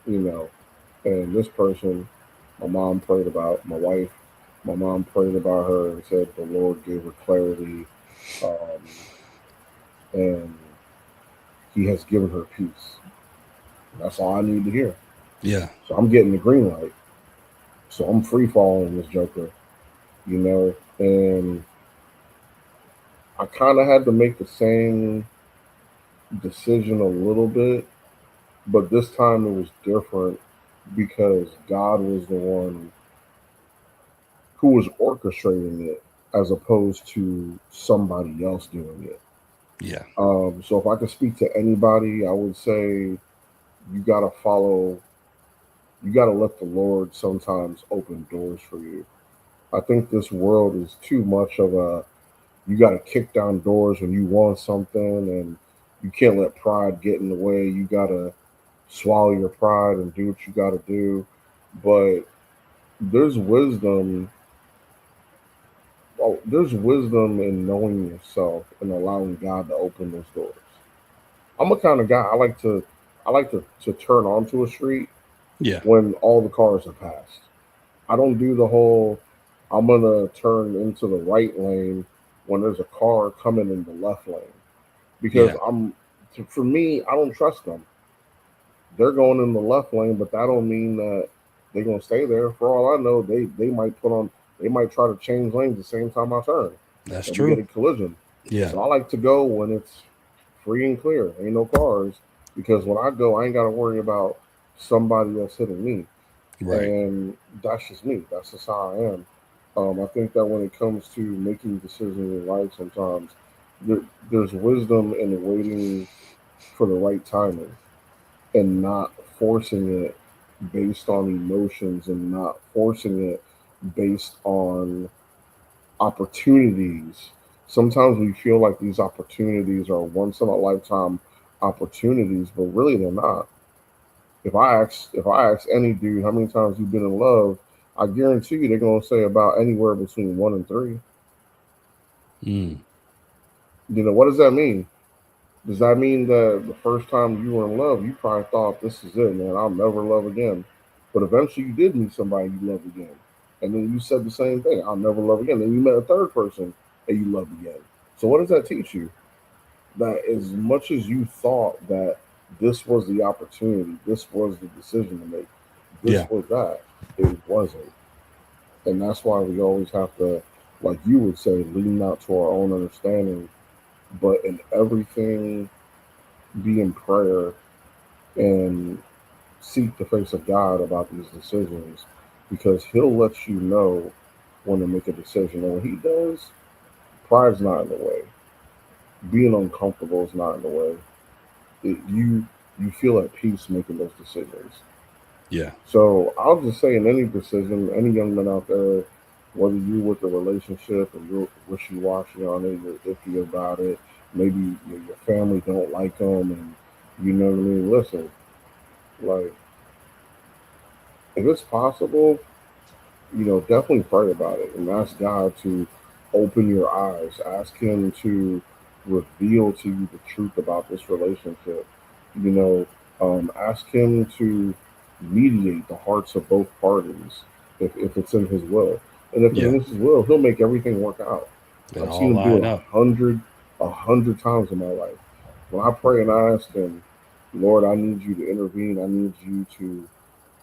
you know, and this person my mom prayed about, my wife, my mom prayed about her and said the Lord gave her clarity, um, and He has given her peace. That's all I need to hear. yeah, So I'm getting the green light. So I'm free falling this Joker, and I kind of had to make the same decision a little bit, but this time it was different because God was the one who was orchestrating it as opposed to somebody else doing it. yeah, So if I could speak to anybody, I would say you got to follow, you got to let the Lord sometimes open doors for you. I think this world is too much of a, you got to kick down doors when you want something, and you can't let pride get in the way. You got to swallow your pride and do what you got to do. But there's wisdom. Oh, there's wisdom in knowing yourself and allowing God to open those doors. I'm a kind of guy, I like to turn onto a street, Yeah. when all the cars are passed. I don't do the whole I'm gonna turn into the right lane when there's a car coming in the left lane because Yeah. for me, I don't trust them. They're going in the left lane, but that don't mean that they're gonna stay there. For all I know, they might try to change lanes the same time I turn, That's and we get true. a collision. Yeah. So I like to go when it's free and clear, ain't no cars, because when I go, I ain't got to worry about somebody else hitting me, Right. and that's just me. That's just how I am. I think that when it comes to making decisions in life, sometimes there, there's wisdom in waiting for the right timing and not forcing it based on emotions and not forcing it based on opportunities. Sometimes we feel like these opportunities are once in a lifetime opportunities, but really they're not. If I ask any dude how many times you've been in love, I guarantee you they're gonna say about anywhere between one and three. Mm. What does that mean? Does that mean that the first time you were in love, you probably thought this is it, man, I'll never love again. But eventually you did meet somebody you loved again. And then you said the same thing, I'll never love again. Then you met a third person and you loved again. So what does that teach you? That as much as you thought that this was the opportunity, this was the decision to make, this Yeah. was that, it wasn't. And that's why we always have to, like you would say, lean out to our own understanding, but in everything, be in prayer and seek the face of God about these decisions because He'll let you know when to make a decision. And when He does, pride's not in the way. Being uncomfortable is not in the way. You feel at peace making those decisions. Yeah. So I'll just say in any decision, any young man out there, whether you with a relationship and you're wishy washy on it, you're iffy about it, maybe your family don't like them, and you know what I mean. Listen, like if it's possible, definitely pray about it and ask God to open your eyes. Ask Him to reveal to you the truth about this relationship. You ask Him to mediate the hearts of both parties if it's in His will. And if it's Yeah. in His will, He'll make everything work out. It I've seen all Him do it line up. a hundred times in my life. When I pray and I ask Him, Lord, I need you to intervene. I need you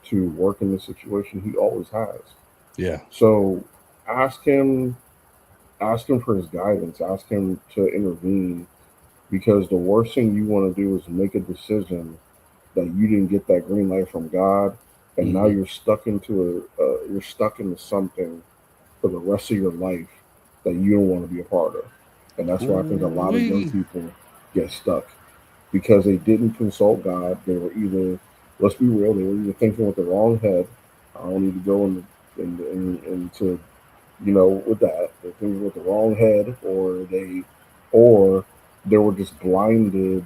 to work in this situation. He always has. Yeah. So ask him, ask him for his guidance. Ask him to intervene because the worst thing you want to do is make a decision that you didn't get that green light from God, and now Hmm. you're stuck into something for the rest of your life that you don't want to be a part of, and that's why I think a lot of young Ooh-wee. people get stuck because they didn't consult God. They were either, let's be real, they were either thinking with the wrong head. I don't need to go into with that. They're thinking with the wrong head, or they were just blinded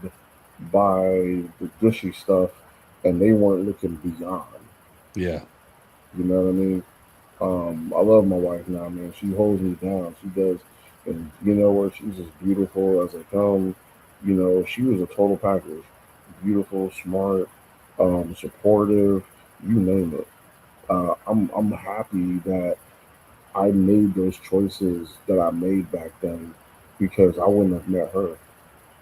by the gushy stuff, and they weren't looking beyond. Yeah. You know what I mean? I love my wife now, man. She holds me down. She does, and you know what? She's as beautiful as they come. She was a total package. Beautiful, smart, supportive, you name it. I'm happy that I made those choices that I made back then because I wouldn't have met her.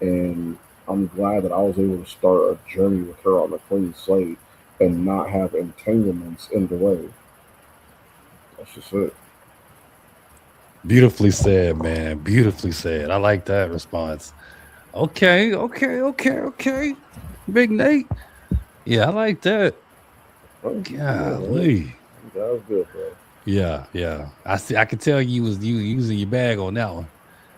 And I'm glad that I was able to start a journey with her on a clean slate and not have entanglements in the way. That's just it. Beautifully said, man. Beautifully said. I like that response. Okay. Okay. Okay. Okay. Big Nate. Yeah, I like that. Well, yeah, man. Golly. That was good, bro. Yeah. Yeah. I see. I could tell you was you using your bag on that one.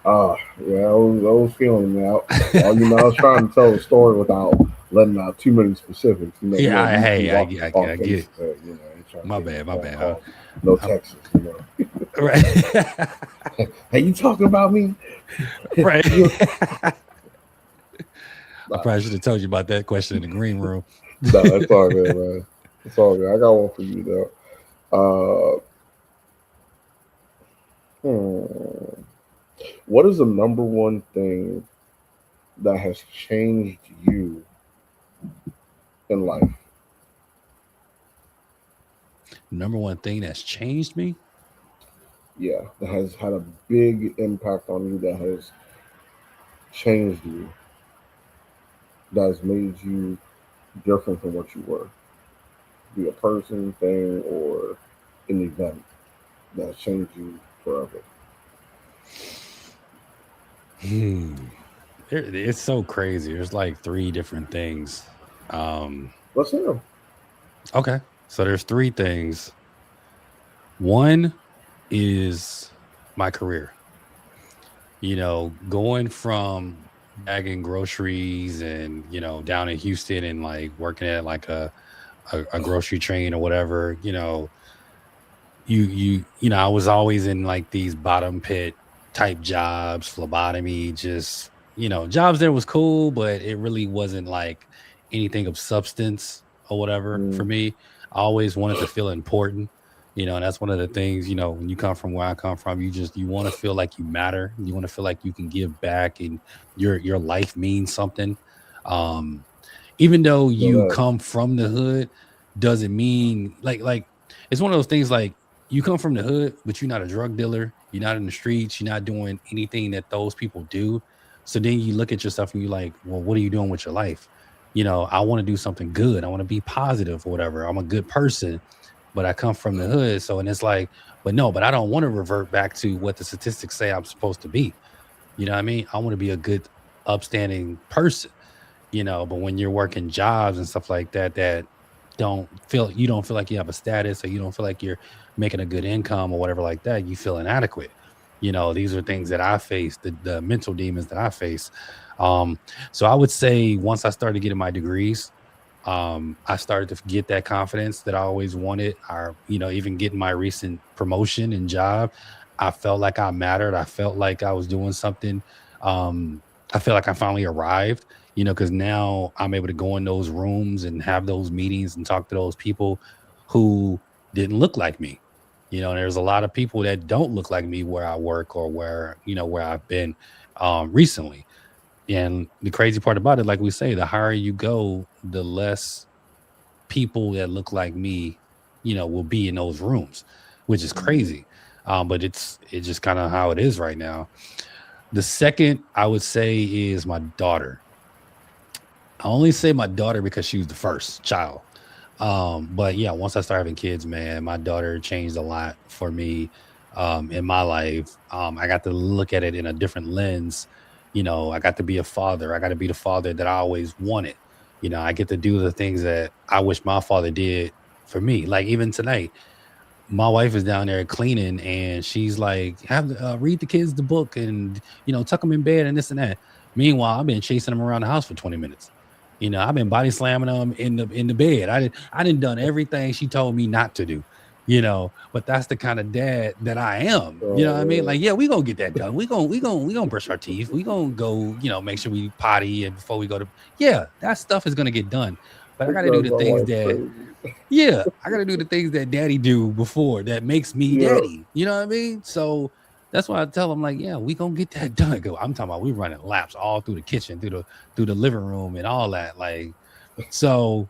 Ah, yeah, I was feeling it out. I was trying to tell a story without letting out too many specifics. Yeah. We usually Hey, walk I off get base it. there. Ain't trying to My get no bad. My phone bad. calls, no I, texts. right. Hey, you talking about me? Right. You, I nah, probably should have told you about that question in the green room. nah, it's all good, man. It's all good. I got one for you though. Hmm. What is the number one thing that has changed you in life? Number one thing that's changed me. Yeah, that has had a big impact on you, that has changed you, that has made you different from what you were. Be a person, thing, or an event that changed you forever. It's so crazy. There's like three different things. Um, Let's hear 'em. okay, so there's three things. One is my career. Going from bagging groceries and down in Houston and like working at like a grocery train or whatever. I was always in like these bottom pit type jobs, phlebotomy, just jobs that was cool, but it really wasn't like anything of substance or whatever for Mm, me. I always wanted to feel important, and that's one of the things, when you come from where I come from, you want to feel like you matter. You want to feel like you can give back and your life means something. Um, Even though know you that. come from the hood, doesn't mean like it's one of those things like you come from the hood, but you're not a drug dealer, you're not in the streets, you're not doing anything that those people do. So then you look at yourself and you're like, well, what are you doing with your life? I want to do something good. I want to be positive or whatever. I'm a good person, but I come from the hood. So, and it's like, but I don't want to revert back to what the statistics say I'm supposed to be. You know what I mean? I want to be a good, upstanding person, but when you're working jobs and stuff like that, that you don't feel like you have a status, or you don't feel like you're making a good income or whatever like that, you feel inadequate. These are things that I face, the mental demons that I face. Um, so I would say once I started getting my degrees, I started to get that confidence that I always wanted. Or, even getting my recent promotion and job, I felt like I mattered. I felt like I was doing something. Um, I feel like I finally arrived, because now I'm able to go in those rooms and have those meetings and talk to those people who didn't look like me. There's a lot of people that don't look like me where I work or where I've been recently. And the crazy part about it, like we say, the higher you go, the less people that look like me, will be in those rooms, which is Mm, crazy. But it's just kind of how it is right now. The second I would say is my daughter. I only say my daughter because she was the first child. But yeah, once I started having kids, man, my daughter changed a lot for me in my life. I got to look at it in a different lens. I got to be a father. I got to be the father that I always wanted. I get to do the things that I wish my father did for me. Like even tonight, my wife is down there cleaning and she's like, have read the kids the book and tuck them in bed and this and that. Meanwhile, I've been chasing them around the house for 20 minutes. I've been body slamming them in the bed. I didn't done everything she told me not to do. But that's the kind of dad that I am. You know what I mean? so Like, yeah, we gonna get that done. We gonna brush our teeth. We gonna go, make sure we potty and before we go to, yeah, that stuff is gonna get done. But I it got to do drives the my things wife that, crazy. yeah, I got to do the things that daddy do before that makes me Yeah, daddy. You know what I mean? So that's why I tell them like, yeah, we gonna get that done. I'm talking about we running laps all through the kitchen, through the living room and all that. Like, so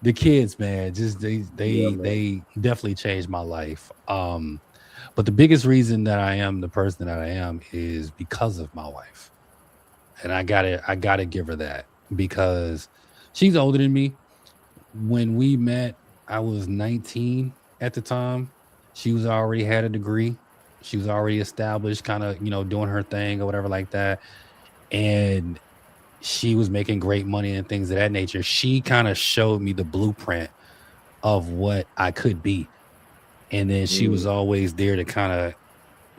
the kids, man, just they yeah, they man. they definitely changed my life. But the biggest reason that I am the person that I am is because of my wife. And I gotta give her that because she's older than me. When we met, I was 19 at the time. She was already had a degree. She was already established, kind of, doing her thing or whatever like that. And she was making great money and things of that nature. She kind of showed me the blueprint of what I could be. And then she was Mm, always there to kind of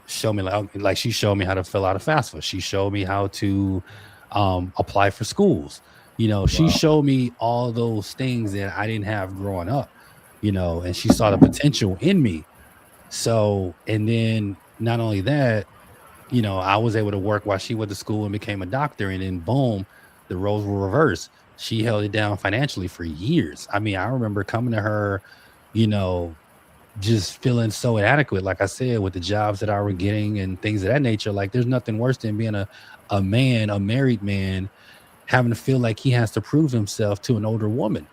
show me like she showed me how to fill out a FAFSA. She showed me how to apply for schools. She wow. showed me all those things that I didn't have growing up, and she saw the potential in me. So, and then not only that, I was able to work while she went to school and became a doctor. And then boom, the roles were reversed. She held it down financially for years. I mean, I remember coming to her, you know, just feeling so inadequate, like I said, with the jobs that I were getting and things of that nature. Like there's nothing worse than being a man, a married man, having to feel like he has to prove himself to an older woman.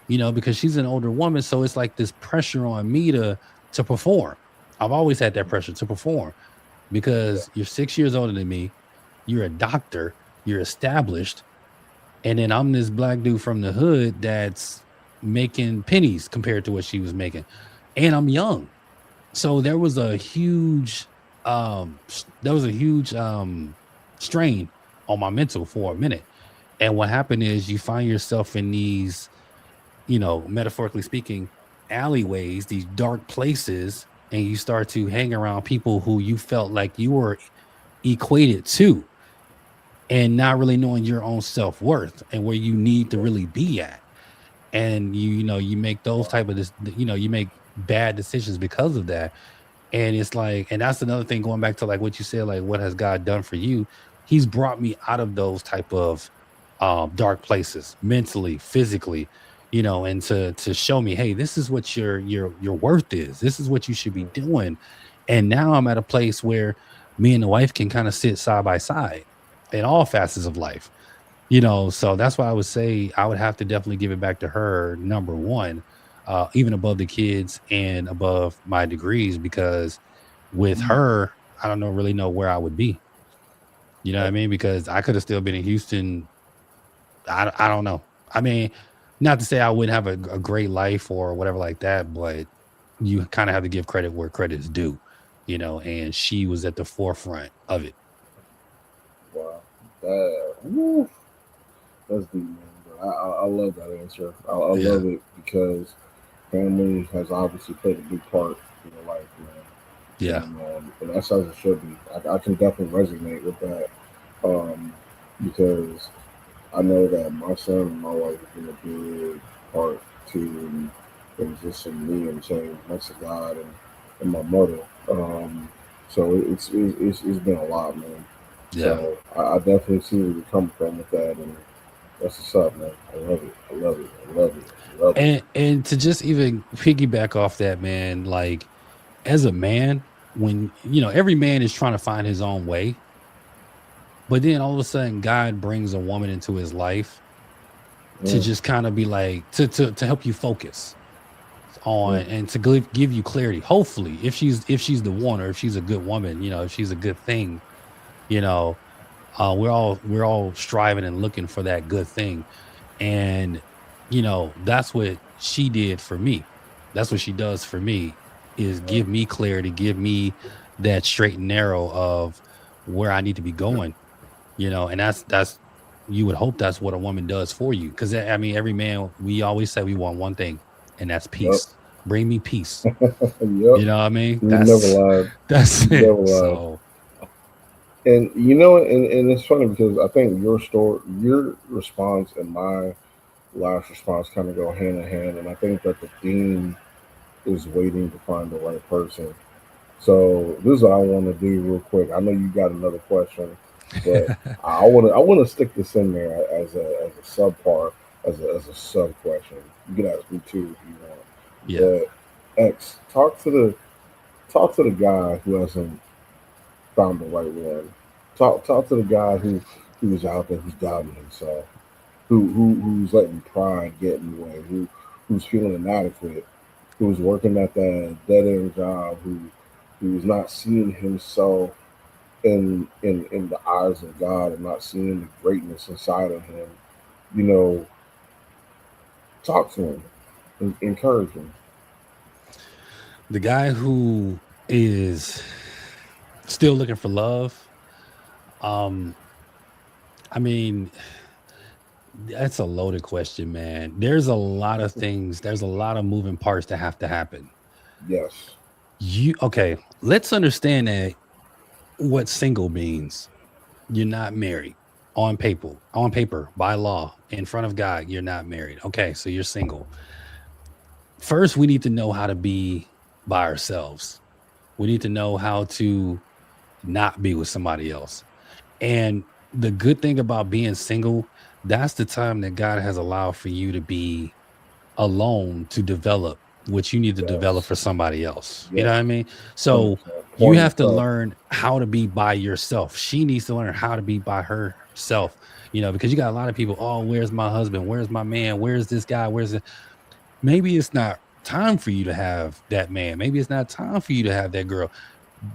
because she's an older woman. So it's like this pressure on me to perform. I've always had that pressure to perform because you're 6 years older than me. You're a doctor. You're established. And then I'm this black dude from the hood that's making pennies compared to what she was making. And I'm young. So there was a huge strain on my mental for a minute. And what happened is you find yourself in these, metaphorically speaking, alleyways, these dark places, and you start to hang around people who you felt like you were equated to, and not really knowing your own self-worth and where you need to really be at. And you make those type of this, you make bad decisions because of that. And it's like, and that's another thing, going back to like what you said, like what has God done for you? He's brought me out of those type of dark places, mentally, physically, and to show me, hey, this is what your worth is. This is what you should be doing. And now I'm at a place where me and the wife can kind of sit side by side in all facets of life. So that's why I would say I would have to definitely give it back to her, number one, even above the kids and above my degrees, because with her, I don't really know where I would be. You know what I mean? Because I could have still been in Houston. I don't know. I mean, not to say I wouldn't have a great life or whatever like that, but you kind of have to give credit where credit is due, and she was at the forefront of it. Wow. That's deep, man. But I love that answer. I love it because family has obviously played a big part in your life, man. Yeah. And that's as it should be. I can definitely resonate with that because I know that my son and my wife have been a big part to transition me and change next to God and my mother. So it's been a lot, man. Yeah. So I definitely see where you're coming from with that, and that's what's up, man. I love it. I love it. I love it. I love it. And to just even piggyback off that, man, like as a man, when every man is trying to find his own way, but then all of a sudden God brings a woman into his life to just kind of be like to help you focus on and to give you clarity. Hopefully, if she's the one, or if she's a good woman, if she's a good thing, we're all striving and looking for that good thing. And that's what she did for me. That's what she does for me, is give me clarity, give me that straight and narrow of where I need to be going. And that's you would hope that's what a woman does for you, because I mean, every man, we always say we want one thing, and that's peace. Yep. Bring me peace. Yep. You know what I mean? That's never lied. That's it. Never lied. So, and and it's funny because I think your response and my last response kind of go hand in hand, and I think that the theme is waiting to find the right person. So this is what I want to do real quick. I know you got another question, but I want to stick this in there as a subpart, as a sub question. You can ask me too if you want. Yeah. But X, talk to the guy who hasn't found the right one. Talk to the guy who's out there, who's doubting himself, who's letting pride get in the way, who's feeling inadequate, who's working at that dead end job, who's not seeing himself in the eyes of God and not seeing the greatness inside of him. Talk to him, encourage him. The guy who is still looking for love, I mean, that's a loaded question, man. There's a lot of things. There's a lot of moving parts that have to happen. Yes. Okay, let's understand that what single means. You're not married on paper, by law, in front of God, you're not married. Okay, so you're single. First, we need to know how to be by ourselves. We need to know how to not be with somebody else. And the good thing about being single, that's the time that God has allowed for you to be alone to develop what you need to develop for somebody else. You know what I mean? So you have to learn how to be by yourself. She needs to learn how to be by herself, because you got a lot of people, oh, where's my husband? Where's my man? Where's this guy? Where's it? maybe it's not time for you to have that man. Maybe it's not time for you to have that girl.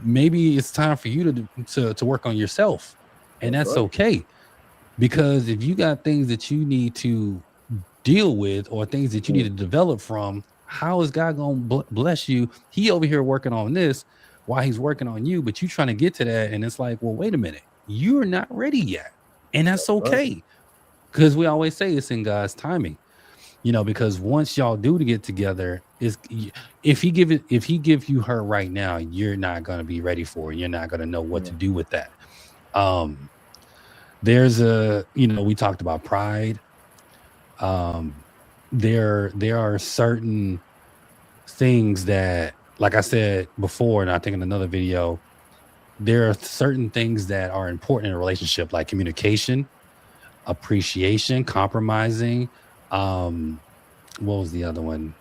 Maybe it's time for you to work on yourself, and That's that's right. okay. Because if you got things that you need to deal with or things that you need Mm, to develop from, how is God going to bless you? He over here working on this while he's working on you, but you trying to get to that. And it's like, well, wait a minute, you're not ready yet. And that's that's right. okay. Because we always say it's in God's timing, because once y'all do to get together, if he give you her right now, you're not going to be ready for it. You're not going to know what to Mm, do with that. Um, there's we talked about pride. um there are certain things that, like I said before, and I think in another video, there are certain things that are important in a relationship, like communication, appreciation, compromising. um what was the other one?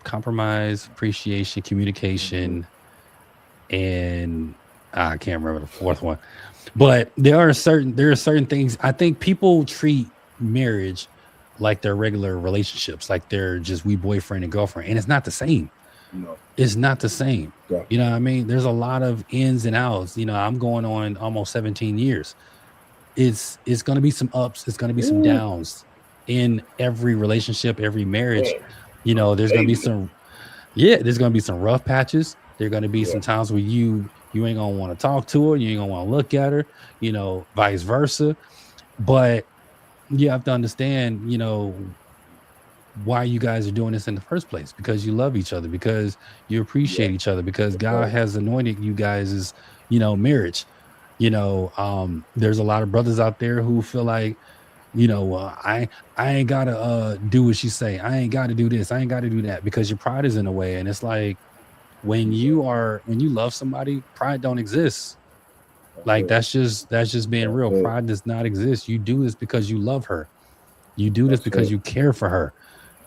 Compromise, appreciation, mhm. communication, and I can't remember the fourth one. But there are certain things. I think people treat marriage like their regular relationships, like they're just we boyfriend and girlfriend, and it's not the same. No, It's not the same. You know definitely. what I mean? There's a lot of ins and outs. I'm going on almost 17 years. It's going to be some ups, it's going to be some Ooh, downs in every relationship, every marriage. man, I'm There's going to be baby. some, yeah, there's going to be some rough patches. There're going to be Yeah, some times where you ain't going to want to talk to her, you ain't going to want to look at her, vice versa. But you have to understand, why you guys are doing this in the first place, because you love each other, because you yeah, appreciate each other, because that's God right. has anointed you guys as, marriage. There's a lot of brothers out there who feel like, I ain't gotta do what she say. I ain't gotta do this. I ain't gotta do that, because your pride is in the way. And it's like, Yeah, when you love somebody, pride don't exist. that's Like it. that's just being That's real. it. Pride does not exist. You do this because you love her. You do this That's because it. you care for her.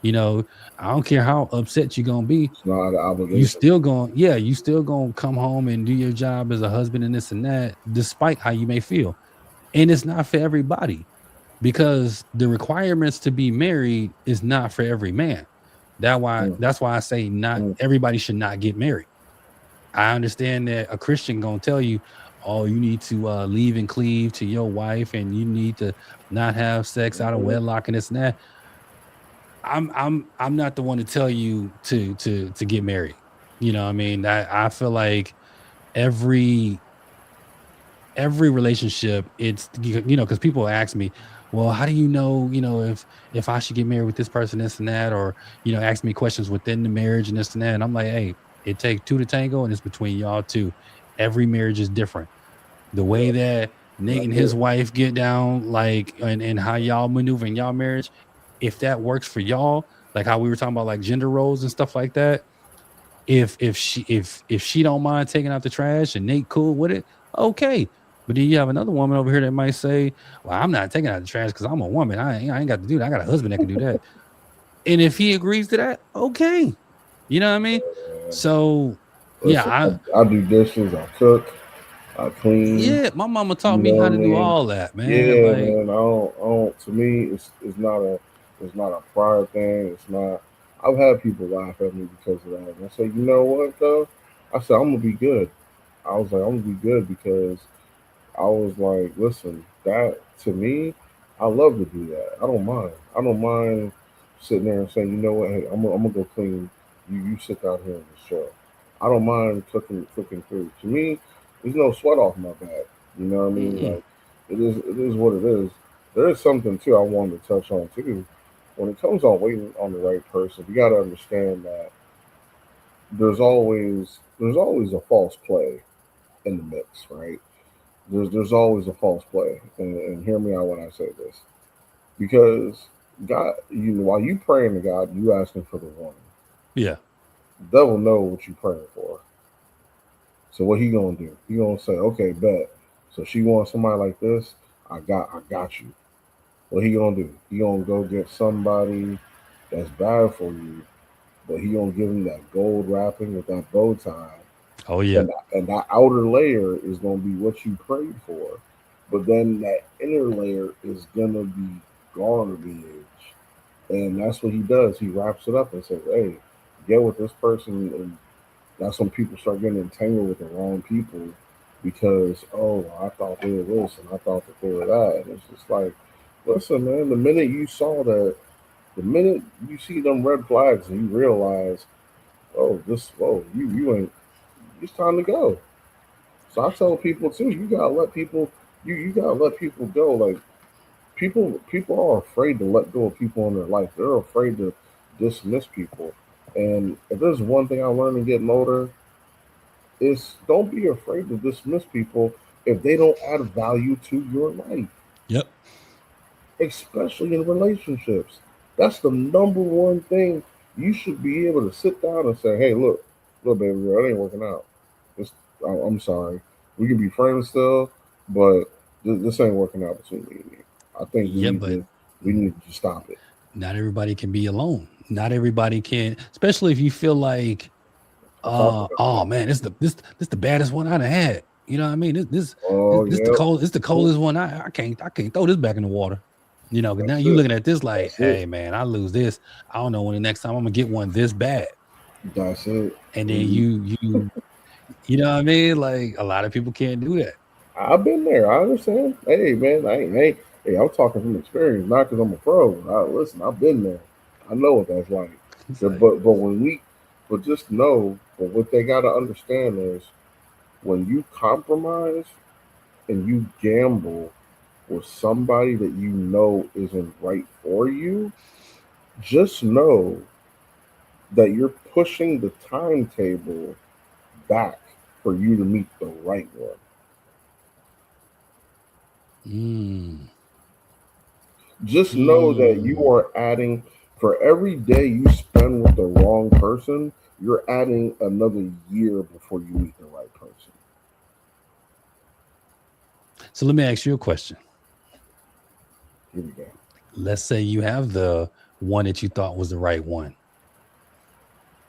You know, I don't care how upset you're gonna be. It's not an You obligation. still going, yeah, you still gonna come home and do your job as a husband and this and that, despite how you may feel. And it's not for everybody, because the requirements to be married is not for every man. Mm, That's why I say not mm, everybody should not get married. I understand that a Christian gonna tell you, oh, you need to leave and cleave to your wife, and you need to not have sex out of mhm. wedlock and this and that. I'm not the one to tell you to get married. You know what I mean? I feel like every every relationship, it's, because people ask me, well, how do you know, if I should get married with this person, this and that, or ask me questions within the marriage and this and that. And I'm like, hey, it takes two to tango, and it's between y'all two. Every marriage is different. The way Yeah, that Nate that's and his it. wife get down, like, and how y'all maneuver in y'all marriage, if that works for y'all, like how we were talking about like gender roles and stuff like that, if she don't mind taking out the trash and Nate cool with it, okay. But then you have another woman over here that might say, well, I'm not taking out the trash because I'm a woman. I ain't got to do that. I got a husband that can do that. And if he agrees to that, okay. You know what I mean? Man. So yeah, Listen, I do dishes, I cook, I clean. my mama You taught me know how what I to do mean? all that, man. Yeah, Like, man. I don't. To me, it's not a pride thing. It's not. I've had people laugh at me because of that, and I say, you know what, though? I said I'm gonna be good. I was like, I'm gonna be good because I was like, listen, that to me, I love to do that. I don't mind. I don't mind sitting there and saying, you know what, hey, I'm gonna go clean. You sit down here in the show. I don't mind cooking food. To me, there's no sweat off my back. You know what I mean? mm-mm. Like it is what it is. There is something too I wanted to touch on too. When it comes on waiting on the right person, you got to understand that there's always a false play in the mix, right? There's always a false play, and hear me out when I say this, because God, while you praying to God, you asking for the one. Yeah. The devil know what you praying for, so what he gonna do? He gonna say, okay, bet. So she wants somebody like this. I got you. What he gonna do? He gonna go get somebody that's bad for you, but he gonna give him that gold wrapping with that bow tie, Oh yeah. and that outer layer is gonna be what you prayed for, but then that inner layer is gonna be garbage. And that's what he does. He wraps it up and says, "Hey, get with this person." And that's when people start getting entangled with the wrong people because, oh, I thought they were this and I thought that they were that. And it's just like, listen, man, the minute you see them red flags and you realize, oh, you ain't, it's time to go. So I tell people too, you gotta let people go. Like people are afraid to let go of people in their life. They're afraid to dismiss people. And if there's one thing I learned in getting older, is don't be afraid to dismiss people if they don't add value to your life, Yep. especially in relationships. That's the number one thing. You should be able to sit down and say, "Hey, look, baby girl, it ain't working out. This, I'm sorry. We can be friends still, but this ain't working out between me and you. I think Yeah, but we need to stop it." not everybody can be alone. Not everybody can, especially if you feel like, Talk about oh it. man, this the baddest one I've had. You know what I mean? Oh This the yeah, cold, it's the coldest one. I can't throw this back in the water. You know, 'cause now that's you it. looking at this like, That's it. hey man, I lose this. I don't know when the next time I'm gonna get one this bad. That's it. And then And you know what I mean? Like a lot of people can't do that. I've been there. I understand. Hey, man, hey, I'm talking from experience, not because I'm a pro. Listen, I've been there. I know what that's like. It's Yeah, like, but just know, but what they got to understand is when you compromise and you gamble with somebody that you know isn't right for you, just know that you're pushing the timetable back for you to meet the right one. mm, Just know that you mm. are adding, for every day you spend with the wrong person, you're adding another year before you meet the right person. So let me ask you a question. Here we go. Let's say you have the one that you thought was the right one,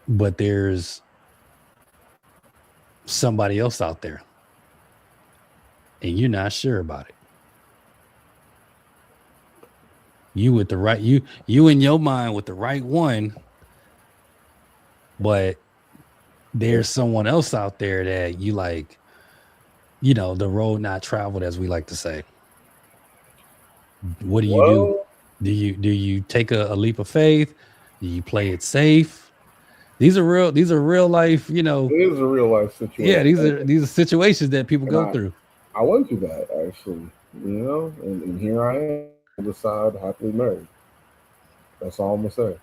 but there's somebody else out there and you're not sure about it. You with the right you in your mind with the right one, but there's someone else out there that you like, the road not traveled, as we like to say. What do you do? Well, Do you take a leap of faith? Do you play it safe? These are real life, it is a real life yeah, situation. these are situations that people And go through. I went through that actually, and here I am on the side happily married. That's all I'm gonna say.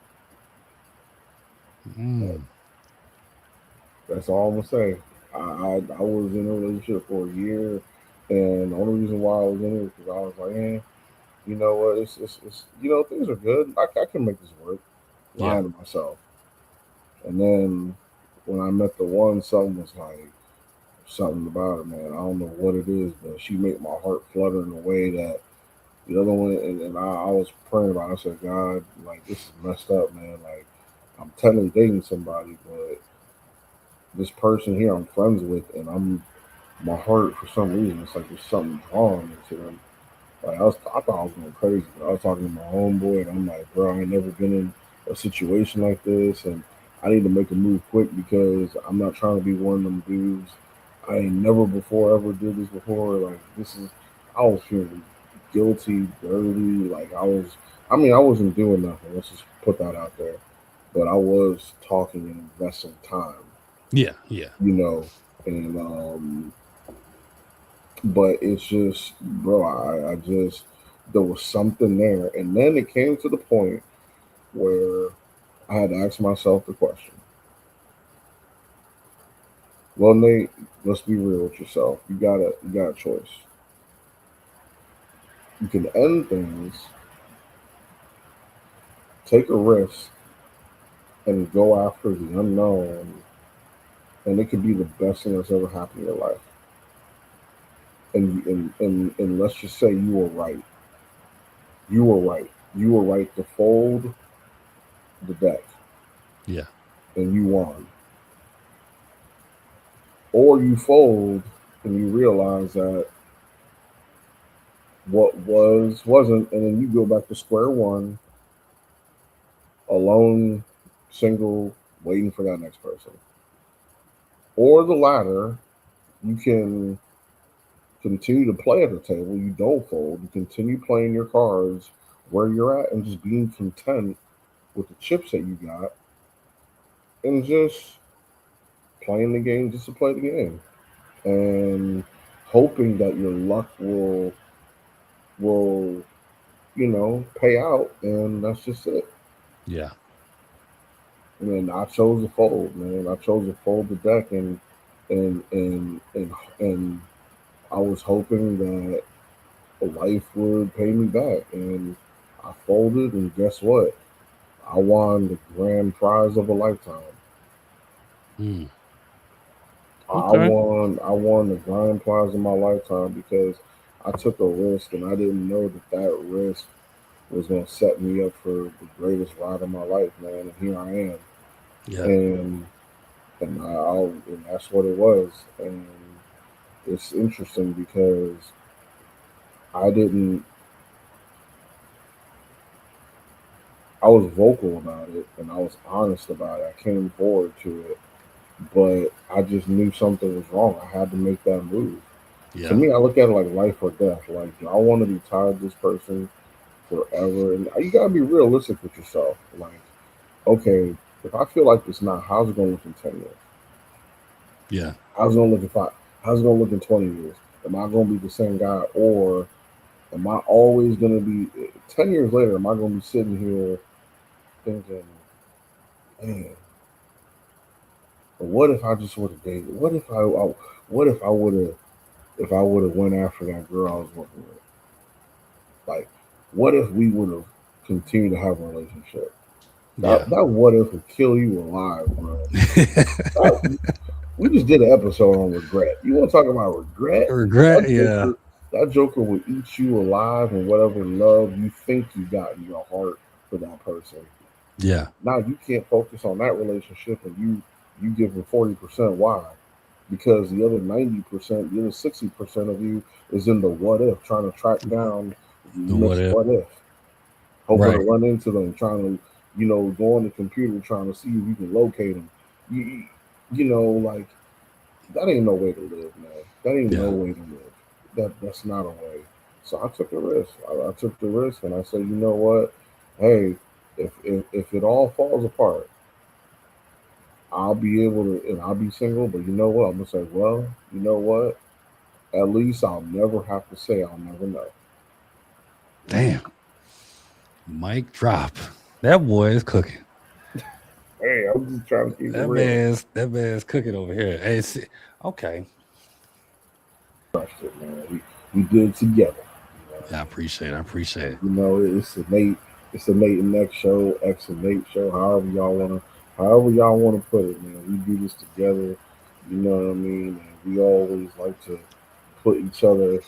Mm, That's all I'm gonna say. I was in a relationship for a year, and the only reason why I was in it is because I was like, you know what, it's things are good. I can make this work. yeah. Lying to myself, and then when I met the one, something was like something about her, man. I don't know what it is, but she made my heart flutter in a way that the other one, and I was praying about it. I said, God, like this is messed up, man. Like I'm technically dating somebody, but this person here I'm friends with, and my heart for some reason it's like there's something drawn into them. Like I thought I was going crazy. But I was talking to my homeboy, and I'm like, bro, I ain't never been in a situation like this, and I need to make a move quick because I'm not trying to be one of them dudes. I ain't never before ever did this before. Like this is, I was feeling guilty, dirty. Like I mean, I wasn't doing nothing. Let's just put that out there. But I was talking and investing time, Yeah, yeah. you know, and but it's just, bro, I just, there was something there. And then it came to the point where I had to ask myself the question, well, Nate, let's be real with yourself. You got a choice. You can end things, take a risk, and go after the unknown, and it could be the best thing that's ever happened in your life. And let's just say you were right. You were right. You were right to fold the deck, Yeah. and you won. Or you fold and you realize that what was wasn't, and then you go back to square one alone, single, waiting for that next person. Or the latter, you can continue to play at the table. You don't fold. You continue playing your cards where you're at and just being content with the chips that you got and just playing the game just to play the game and hoping that your luck will pay out, and that's just it. Yeah. And I chose to fold, man. I chose to fold the deck, and I was hoping that life would pay me back, and I folded, and guess what? I won the grand prize of a lifetime. Mm. I Okay. won the grand prize of my lifetime because I took a risk, and I didn't know that risk was going to set me up for the greatest ride of my life, man. And here I am, Yeah. and and that's what it was. And it's interesting because I didn't. I was vocal about it, and I was honest about it. I came forward to it, but I just knew something was wrong. I had to make that move. To Yeah. me, I look at it like life or death. Like, do I want to be tied to this person forever? And you gotta be realistic with yourself. Like, okay, if I feel like it's not, how's it gonna look in 10 years? Yeah. How's it gonna look in five? How's it gonna look in 20 years? Am I gonna be the same guy, or am I always gonna be 10 years later? Am I gonna be sitting here thinking, man, but what if I just would have dated? What if I would have if I would have went after that girl I was working with? Like, what if we would have continued to have a relationship? Yeah. That what if would kill you alive, bro. That, we just did an episode on regret. You want to talk about regret? Regret. That Yeah. Joker, that Joker would eat you alive and whatever love you think you got in your heart for that person. Yeah. Now you can't focus on that relationship, and you give them 40%. Why? Because the other 90%, the other 60% of you is in the what if, trying to track down the The what next if. what if, hoping to Right. run into them, trying to go on the computer, trying to see if you can locate them. You, like, that ain't no way to live, man. That ain't no Yeah. way to live. That's not a way. So I took a risk. I took the risk, and I said, you know what? Hey, if it all falls apart, I'll be able to, and I'll be single. But you know what? I'm gonna say, well, you know what? At least I'll never have to say I'll never know. Damn. Mic drop. That boy is cooking. Hey, I'm just trying to keep it That real. man's cooking over here. Hey, see, okay. Crushed it, man. We did it together. Yeah, I appreciate it. I appreciate it. It's a Nate. It's a Nate and Next show, X and Nate show. However y'all wanna put it, man. We do this together. You know what I mean? And we always like to put each other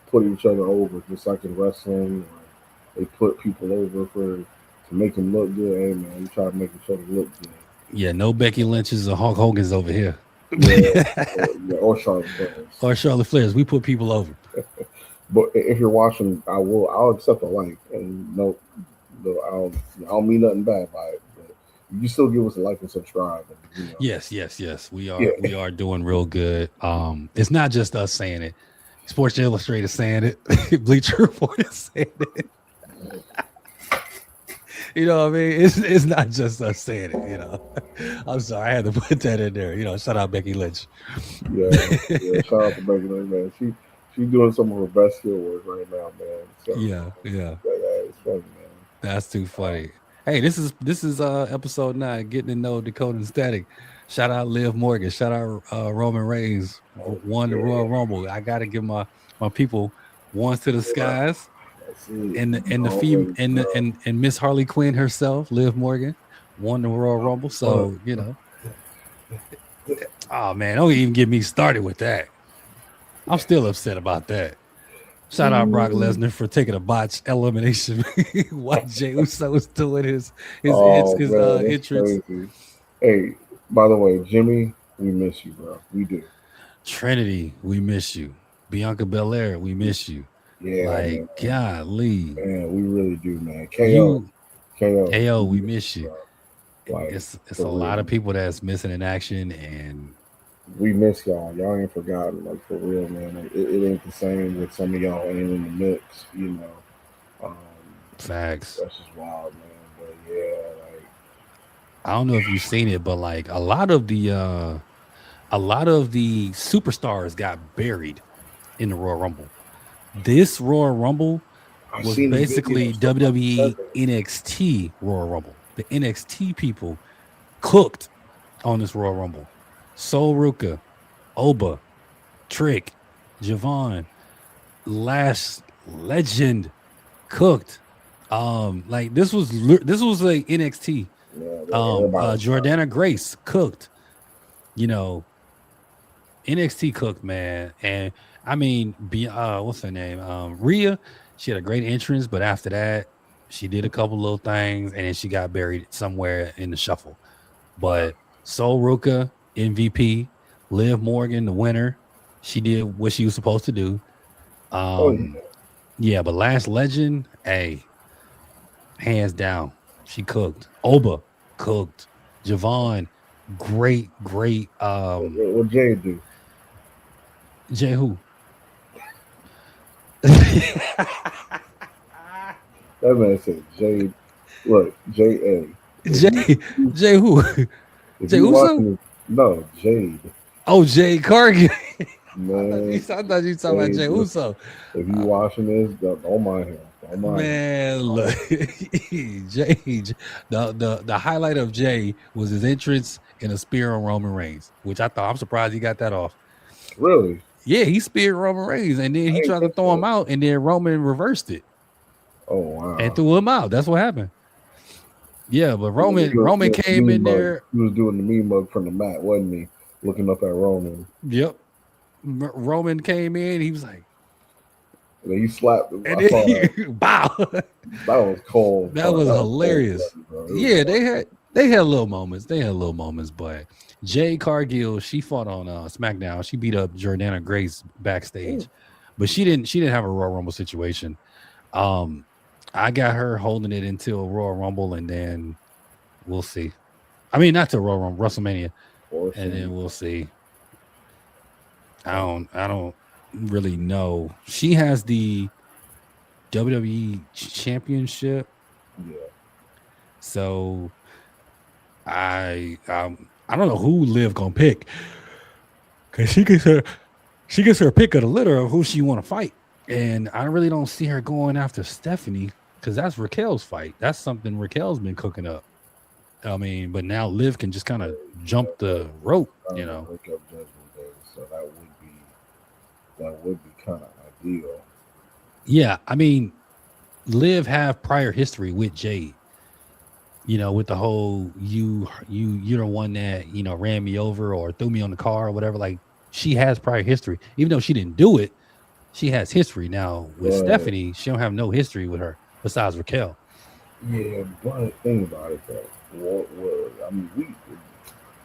put each other over, just like in wrestling. Or they put people over to make them look good. Hey man, we try to make each other look good. Yeah, no Becky Lynch's or Hulk Hogan's over here. Yeah, or Charlotte Flair. Or Charlotte Flairs. We put people over. But if you're watching, I'll accept a like, and I don't mean nothing bad by it. But you still give us a like and subscribe. And, Yes. We yeah, are doing real good. It's not just us saying it. Sports Illustrated saying it. Bleacher Report is saying it. You know what I mean? It's not just us saying it, you know. I'm sorry, I had to put that in there. You know, shout out Becky Lynch. yeah. Shout out to Becky Lynch, man. She's doing some of her best skill work right now, man. So Yeah. it's funny, man. That's too funny. Hey, this is episode 9, getting to know Dakota and Static. Shout out Liv Morgan. Shout out Roman Reigns won the Yeah, Royal Rumble. I gotta give my people ones to the yeah. skies. That's it. And the fem Always, bro. and Miss Harley Quinn herself, Liv Morgan, won the Royal Rumble. But So oh man, don't even get me started with that. I'm still upset about that. Shout out Brock Lesnar for taking a botched elimination while Jey Uso was doing oh his man, that's entrance. crazy. Hey, by the way, Jimmy, we miss you, bro. We do. Trinity, we miss you. Bianca Belair, we miss you. Yeah, Like, man. golly, Man, we really do, man. KO, you KO. KO, we miss you. Like, It's for a lot real. of people that's missing in action, and We miss y'all. Y'all ain't forgotten. Like, for real, man. Like, it ain't the same with some of y'all ain't in the mix. You know. Um, facts. that's just wild, man. But yeah, like, I don't know if you've seen it, but like a lot of the superstars got buried in the Royal Rumble. This Royal Rumble I was seen the basically videos from like WWE 7. NXT Royal Rumble. The NXT people cooked on this Royal Rumble. Sol Ruka, Oba, Trick, Javon, Lash Legend cooked. Like this was like NXT. Yeah, like everybody was trying. Jordana Grace cooked. You know, NXT cooked, man. And I mean, what's her name? Rhea, she had a great entrance, but after that, she did a couple little things and then she got buried somewhere in the shuffle. But Sol Ruka, MVP, Liv Morgan, the winner, she did what she was supposed to do. Oh yeah. Yeah, but Last Legend, hey, hands down, she cooked. Oba cooked. Javon, great. What Jay do? Jay who? That man said Jade. Look, J.A. Jay who? If Jay you Uso? watching this, no, Jade. Oh, Jay Cargill. Man, I thought you talking about Jade, Jay listen, Uso. if you watching this, don't mind him. Don't mind him. Man, look, Jay. The highlight of Jay was his entrance in a spear on Roman Reigns, which I'm surprised he got that off. Really? Yeah, he speared Roman Reigns, and then I he ain't tried to catch throw him that. out, and then Roman reversed it Oh and wow. threw him out. That's what happened. Yeah, but He was Roman doing the came mean in mug. there. He was doing the mean mug from the mat, wasn't he? Looking up at Roman. Yep, Roman came in. He was like, And then he slapped him. and I then saw that. bow. That was cold. That was That was cold hilarious. blooded, bro. It was Yeah, cold. they had little moments. They had little moments, but Jay Cargill, she fought on SmackDown. She beat up Jordana Grace backstage, but she didn't have a Royal Rumble situation. I got her holding it until Royal Rumble, and then we'll see. I mean, not to Royal Rumble, WrestleMania, and then we'll see. I don't really know. She has the WWE Championship, Yeah. so I don't know who Liv gonna pick because she gets her pick of the litter of who she want to fight, and I really don't see her going after Stephanie because that's Raquel's fight. That's something Raquel's been cooking up. I mean, but now Liv can just kind of jump the rope, you know. Wake up Judgment Day, so that would be kind of ideal. Yeah, I mean, Liv have prior history with Jade. You know, with the whole you're the one that ran me over or threw me on the car or whatever. Like she has prior history, even though she didn't do it. She has history now with Stephanie. She don't have no history with her besides Raquel. Yeah, but think about it though. I mean,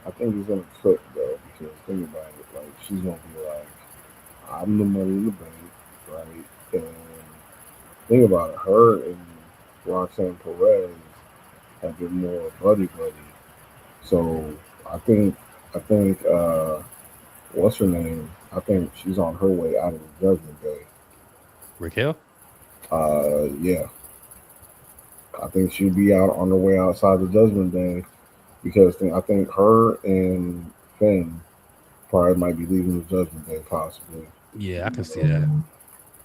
I think it's gonna cook though because think about it. Like she's gonna be like, I'm the money in the bank, right? And think about it. Her and Roxanne Perez have been more buddy. So I think what's her name? I think she's on her way out of the Judgment Day. Raquel? Yeah. I think she'd be out on her way outside the Judgment Day because I think her and Finn probably might be leaving the Judgment Day possibly. Yeah, I can see that.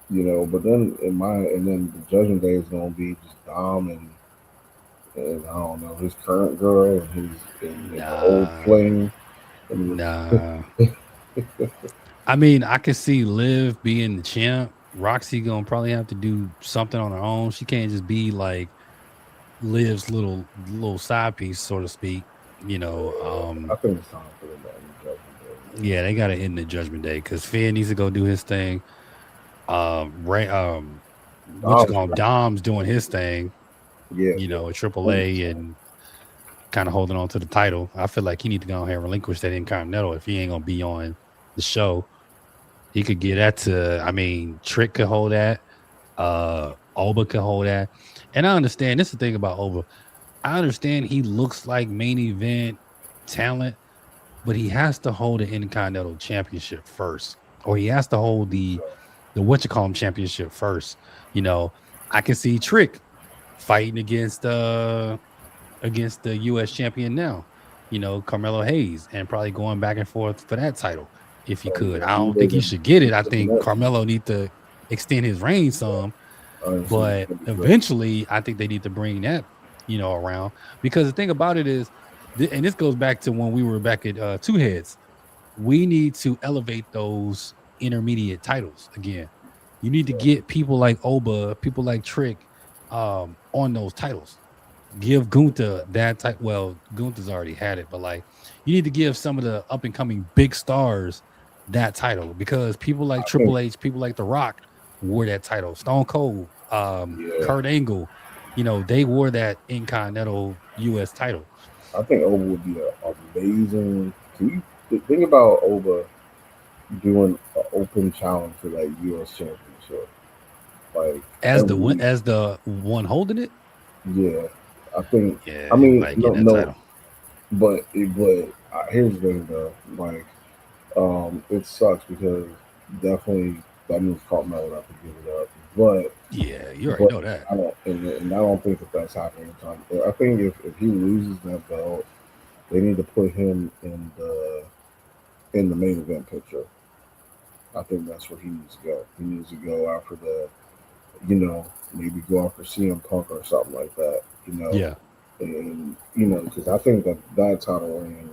But then then the Judgment Day is gonna be just Dom and I don't know his current girl and his old fling. Nah. I mean, I can see Liv being the champ. Roxy gonna probably have to do something on her own. She can't just be like Liv's little side piece, so to speak. I think it's time for them to end the Judgment Day. Yeah, they gotta end the Judgment Day because Finn needs to go do his thing. Dom's doing his thing. Yeah, at AAA and kind of holding on to the title. I feel like he need to go ahead and relinquish that Intercontinental if he ain't gonna be on the show. He could get that to. I mean, Trick could hold that. Alba could hold that. And I understand this is the thing about Oba. I understand he looks like main event talent, but he has to hold the Intercontinental Championship first, or he has to hold the what you call him championship first. You know, I can see Trick fighting against the U.S. champion now. You know, Carmelo Hayes, and probably going back and forth for that title if he Oh could. yeah, I he don't think he wasn't. should get it. I The think next, Carmelo need to extend his reign some, honestly, but that'd be great. eventually, I think they need to bring that, around because the thing about it is, and this goes back to when we were back at Two Heads. We need to elevate those intermediate titles again. You need to Yeah, get people like Oba, people like Trick, on those titles. Give Gunther that type. Well, Gunther's already had it, but like you need to give some of the up and coming big stars that title because people like I think. Triple H, people like The Rock wore that title. Stone Cold, Yeah, Kurt Angle, they wore that Intercontinental U.S. title. I think Oba would be an amazing. Can you think about Oba doing an open challenge for that U.S. Championship? Like every As the one holding it. yeah, I think. Yeah, I he mean, might no, get that no, title. but here's the thing though. Like, it sucks because definitely that means Carmelo have to give it up. Yeah, you already But know that. I don't, and I don't think that that's happening. I think if he loses that belt, they need to put him in the main event picture. I think that's where he needs to go. He needs to go after maybe go after CM Punk or something like that. Yeah, And because I think that title reign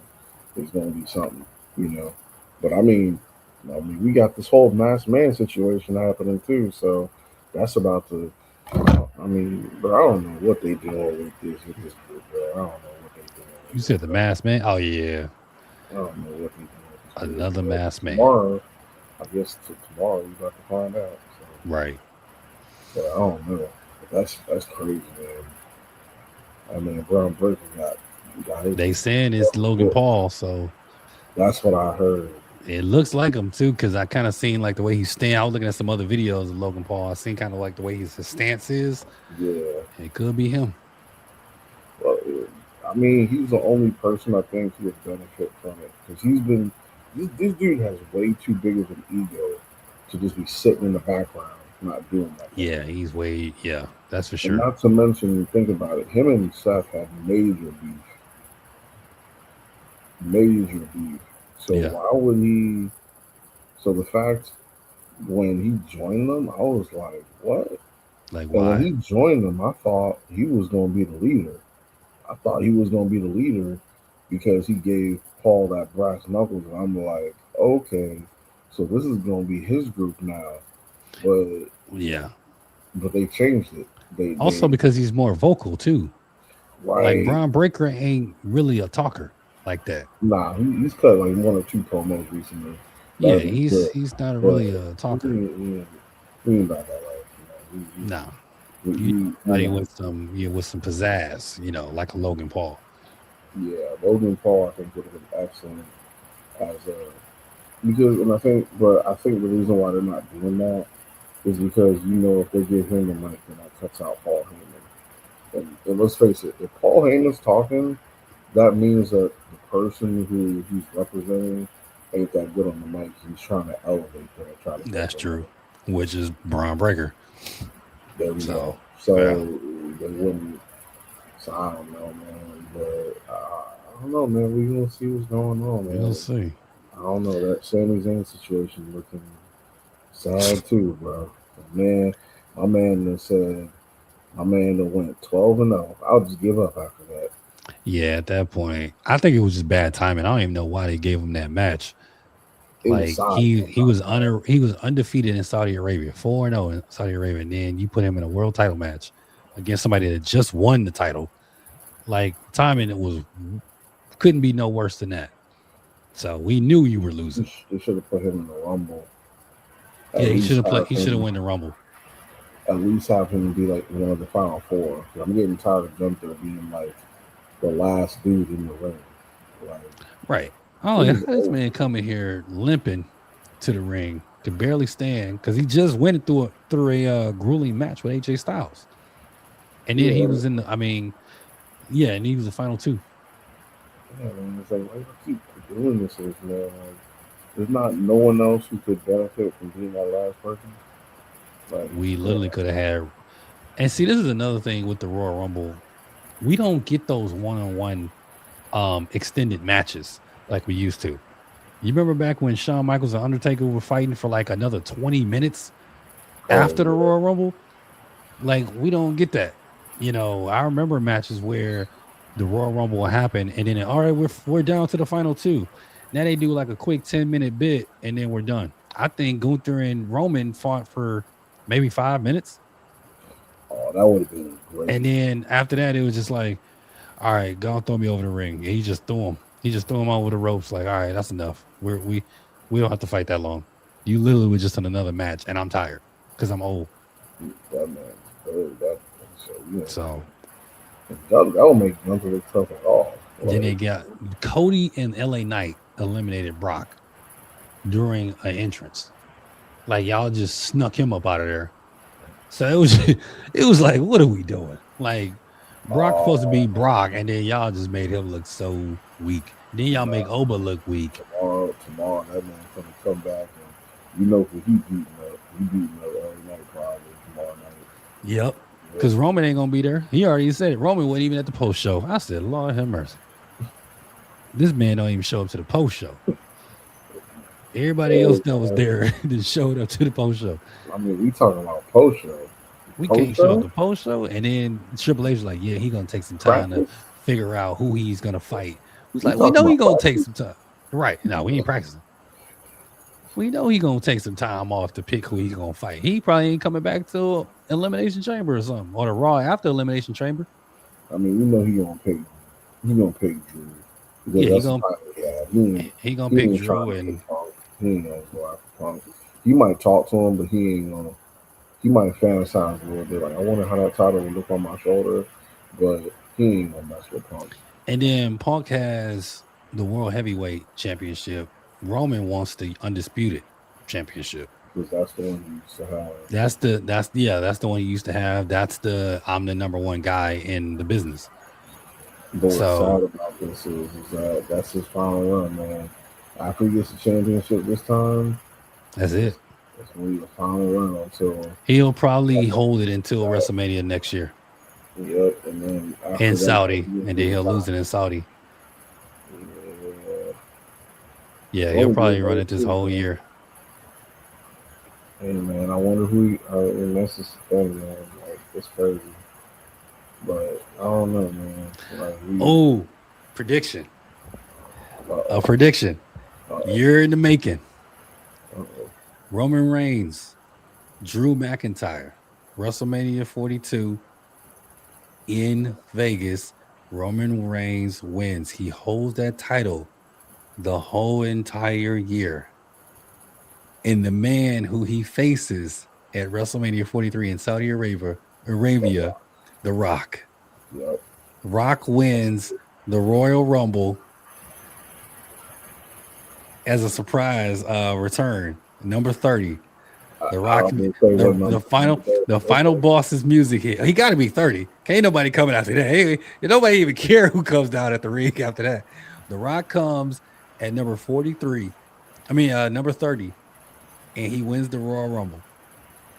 is going to be something. You know, but I mean, we got this whole masked man situation happening too. So that's about to. I mean, but I don't know what they doing with this group, bro. I don't know what they doing you with said it, the bro. masked man. Oh yeah, I don't know what they doing with this group. another But masked man. tomorrow, I guess tomorrow we about to find out. Right. So I don't know. But that's crazy, man. I mean, Brown Breaker got his. They saying it's Logan Paul, so That's what I heard. it looks like him too. Because I kind of seen like the way he's stand. I was looking at some other videos of Logan Paul. I seen kind of like the way his stance is. Yeah. It could be him. Well, I mean, he's the only person I think who would benefit from it because he's been. This dude has way too big of an ego to just be sitting in the background, not doing nothing. Yeah, he's way. Yeah, that's for And sure. not to mention, think about it. Him and Seth had major beef. So Yeah, why would he? So the fact when he joined them, I was like, what? like And when why? he joined them, I thought he was going to be the leader. I thought he was going to be the leader because he gave Paul that brass knuckles. And I'm like, okay, so this is going to be his group now. But Yeah. but they changed it. They Also because he's more vocal too. Like right. Braun Breaker ain't really a talker like that. Nah, he's cut like one or two promos recently. That Yeah, have been good, he's not but really a talker. he ain't about that life. No. You He, somebody with some pizzazz, like a Logan Paul. yeah, Logan Paul, I think would have been excellent as a because, but I think the reason why they're not doing that is because if they give him the mic, then that cuts out Paul Heyman. And let's face it, if Paul Heyman's talking, that means that the person who he's representing ain't that good on the mic. He's trying to elevate them and try to get That's them. true. Which is Braun Breaker. There we So go. So yeah, they wouldn't. So I don't know, man. But I don't know, man. We gonna see what's going on, we'll man. see. I don't know that Sami Zayn situation looking sad too, bro. Man, my man that said my man that went 12-0. I'll just give up after that. Yeah, at that point, I think it was just bad timing. I don't even know why they gave him that match. It was Like solid. he was undefeated in Saudi Arabia, 4-0 in Saudi Arabia, and then you put him in a world title match against somebody that just won the title. Like timing, couldn't be no worse than that. So we knew you were losing. They should have put him in the Rumble. Yeah, At least have He should have him. won the Rumble. At least have him be like one of the final four. 'Cause I'm getting tired of Gunther being like the last dude in the ring. Like Right. Oh, it yeah. is How this over. man coming here limping to the ring to barely stand because he just went through a grueling match with AJ Styles. And then he was in the. I mean, yeah, and he was the final two. Yeah, man, it's like why you keep doing this, man? Like, there's not no one else who could benefit from being that last person. Like, We yeah, literally could have had. And see, this is another thing with the Royal Rumble. We don't get those one-on-one extended matches like we used to. You remember back when Shawn Michaels and Undertaker were fighting for like another 20 minutes after the Royal Rumble? Like, we don't get that. You know, I remember matches where the Royal Rumble will happen and then all right, we're down to the final two. Now they do like a quick 10-minute bit and then we're done. I think Gunther and Roman fought for maybe 5 minutes. oh, that would have been great. And then after that, it was just like, all right, go and throw me over the ring. And he just threw him. He just threw him over the ropes. Like, all right, that's enough. We don't have to fight that long. You literally were just in another match, and I'm tired because I'm old. That man, So that will make Gunther look tough at all. then they got Cody and LA Knight eliminated Brock during an entrance. Like y'all just snuck him up out of there. So it was like, what are we doing? Like Brock supposed to be Brock, and then y'all just made him look so weak. Then y'all make Oba look weak. Tomorrow, that man's gonna come back, and you know who he beating up. He beating up every night probably tomorrow night. Yep. Because Roman ain't gonna be there. He already said it. Roman wasn't even at the post show. I said, Lord have mercy. This man don't even show up to the post show. Everybody else that was there that showed up to the post show. I mean, we talking about post show. We can't show up the post show, and then Triple H was like, "Yeah, he gonna take some time to figure out who he's gonna fight." He's like, "We know he gonna take some time, right? No, we ain't practicing. We know he gonna take some time off to pick who he's gonna fight. He probably ain't coming back to Elimination Chamber or something, or the Raw after Elimination Chamber. I mean, we know he gonna pick. He gonna pick Drew. Yeah, he gonna pick Drew, and he ain't gonna go after Punk. He might talk to him, but he ain't gonna. He might fantasize a little bit, like I wonder how that title would look on my shoulder, but he ain't gonna mess with Punk. And then Punk has the World Heavyweight Championship. Roman wants the Undisputed Championship. Because that's the one he used to have. That's the one he used to have. That's the I'm the number one guy in the business. But what's sad about this is that that's his final run, man. After he gets the championship this time, that's it. That's when he's the final run until he'll probably hold it until WrestleMania next year. Yep, and then in Saudi, and then he'll lose it in Saudi. Yeah, he'll probably run it this whole year. Hey man, I wonder who. And that's just the thing, man. Like it's crazy, but I don't know, man. Like, prediction. A prediction. You're in the making. Roman Reigns, Drew McIntyre, WrestleMania 42 in Vegas. Roman Reigns wins. He holds that title the whole entire year. And the man who he faces at WrestleMania 43 in Saudi Arabia, The Rock. Yep. Rock wins the Royal Rumble as a surprise return. Number 30. The Rock, the final boss's music here. He got to be 30. Can't nobody coming after that. Hey, nobody even care who comes down at the ring after that. The Rock comes at number 43. Number 30, and he wins the Royal Rumble.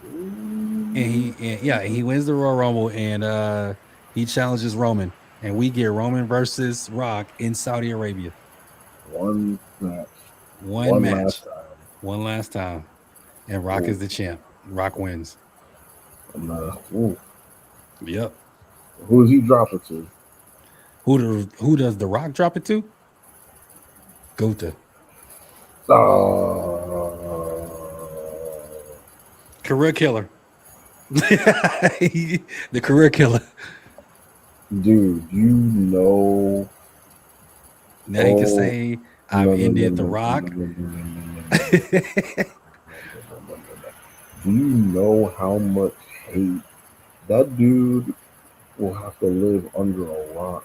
And he wins the Royal Rumble, and he challenges Roman, and we get Roman versus Rock in Saudi Arabia. One match. One last time. And Rock is the champ. Rock wins. Yep. Who does he drop it to? Who does The Rock drop it to? Gunther. Career killer. The career killer. Dude, you know. Now he can say, I've ended The Rock. Do you know how much hate that dude will have to live under a rock?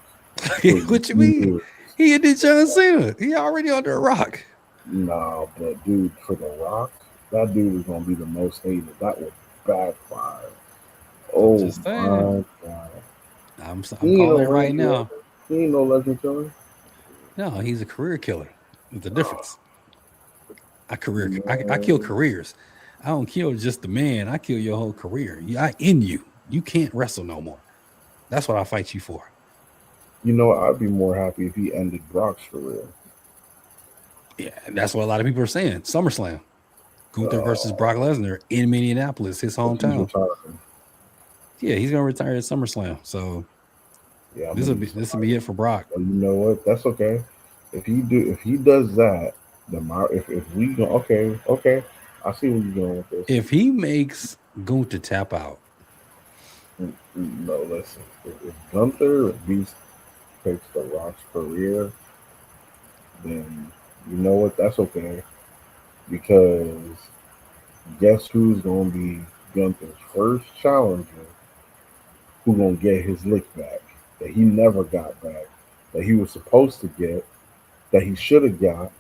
What you mean? He ended John Cena. He already under a rock. Nah, but dude, for The Rock, that dude is gonna be the most hated. That would backfire. Oh Just saying. my god. I'm He ain't no calling it right range now. killer. He ain't no legend killer. No, he's a career killer. There's a difference. I kill Man. careers. I don't kill just the man. I kill your whole career. I end you. You can't wrestle no more. That's what I fight you for. You know, I'd be more happy if he ended Brock's career. Yeah, and that's what a lot of people are saying. SummerSlam. Gunther versus Uh, Brock Lesnar in Minneapolis, his but he's hometown. retiring. Yeah, he's gonna retire at SummerSlam. So Yeah, I'm this gonna will need be some. this will be it for Brock. But you know what? That's okay. If he does that, then if we go okay, I see where you're going with this. If he makes Gunther tap out, No, listen. If Gunther or Beast takes the Rock's career, then you know what? That's okay because guess who's gonna be Gunther's first challenger? Who gonna get his lick back that he never got back, that he was supposed to get, that he should have got.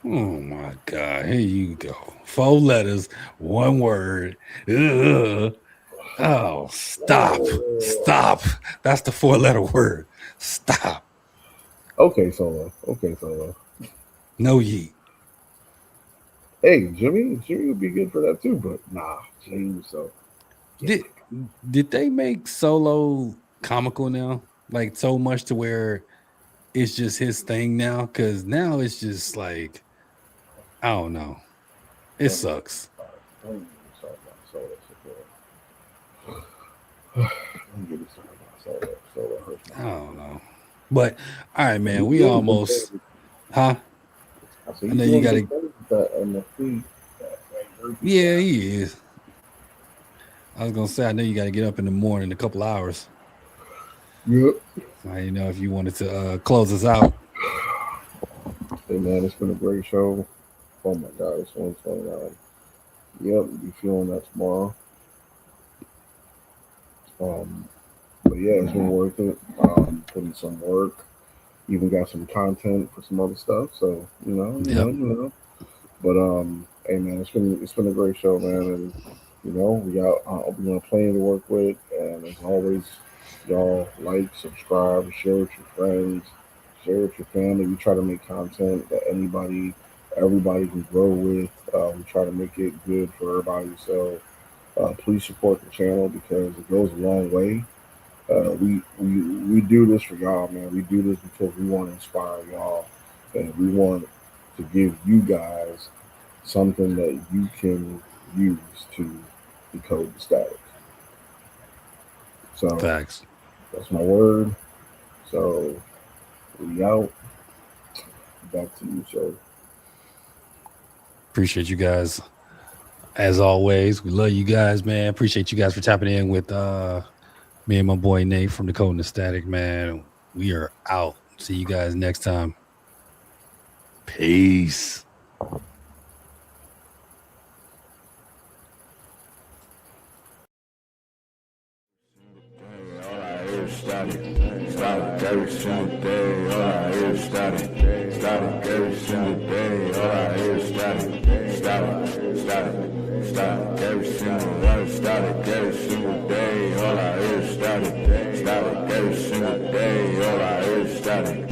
oh my God, here you go. 4 letters, 1 word. Ugh. Oh, stop. Stop. That's the 4-letter word. Stop. Okay, Solo. Okay, Solo. No yeet. Hey, Jimmy would be good for that too, but nah, Jimmy. So Did did they make Solo comical now? Like so much to where it's just his thing now? Because now it's just like, I don't know. It sucks. don't get me started about Solo. Don't get me started about Solo. Solo hurts I my don't know. But all right, heart. man. He's We doing good almost, things. huh? I said I he's know you doing got good to, things with that NFT. That Gertie yeah, guy. he is. I was going to say, I know you got to get up in the morning in a couple hours. Yep. I didn't know if you wanted to close us out. Hey man, it's been a great show. Oh my god, it's 129. Yep, be feeling that tomorrow. Um, but yeah, it's been worth it. Putting some work. Even got some content for some other stuff. So you know. But hey man, it's been a great show, man, and we got plenty to work with, and as always, y'all like, subscribe, share with your friends, share with your family. We try to make content that everybody can grow with. We try to make it good for everybody. So please support the channel because it goes a long way. We do this for y'all, man. We do this because we want to inspire y'all, and we want to give you guys something that you can use to decode the static. So Facts. that's my word. So we out. Back to you, sir. Appreciate you guys. As always, we love you guys, man. Appreciate you guys for tapping in with me and my boy Nate from Decoding the Static, man. We are out. See you guys next time. Peace. Static every single day, all I hear is static. Static every single day, all I hear is static. Static every single day, static every single day, all I hear is static. Static every single day, all I hear is static.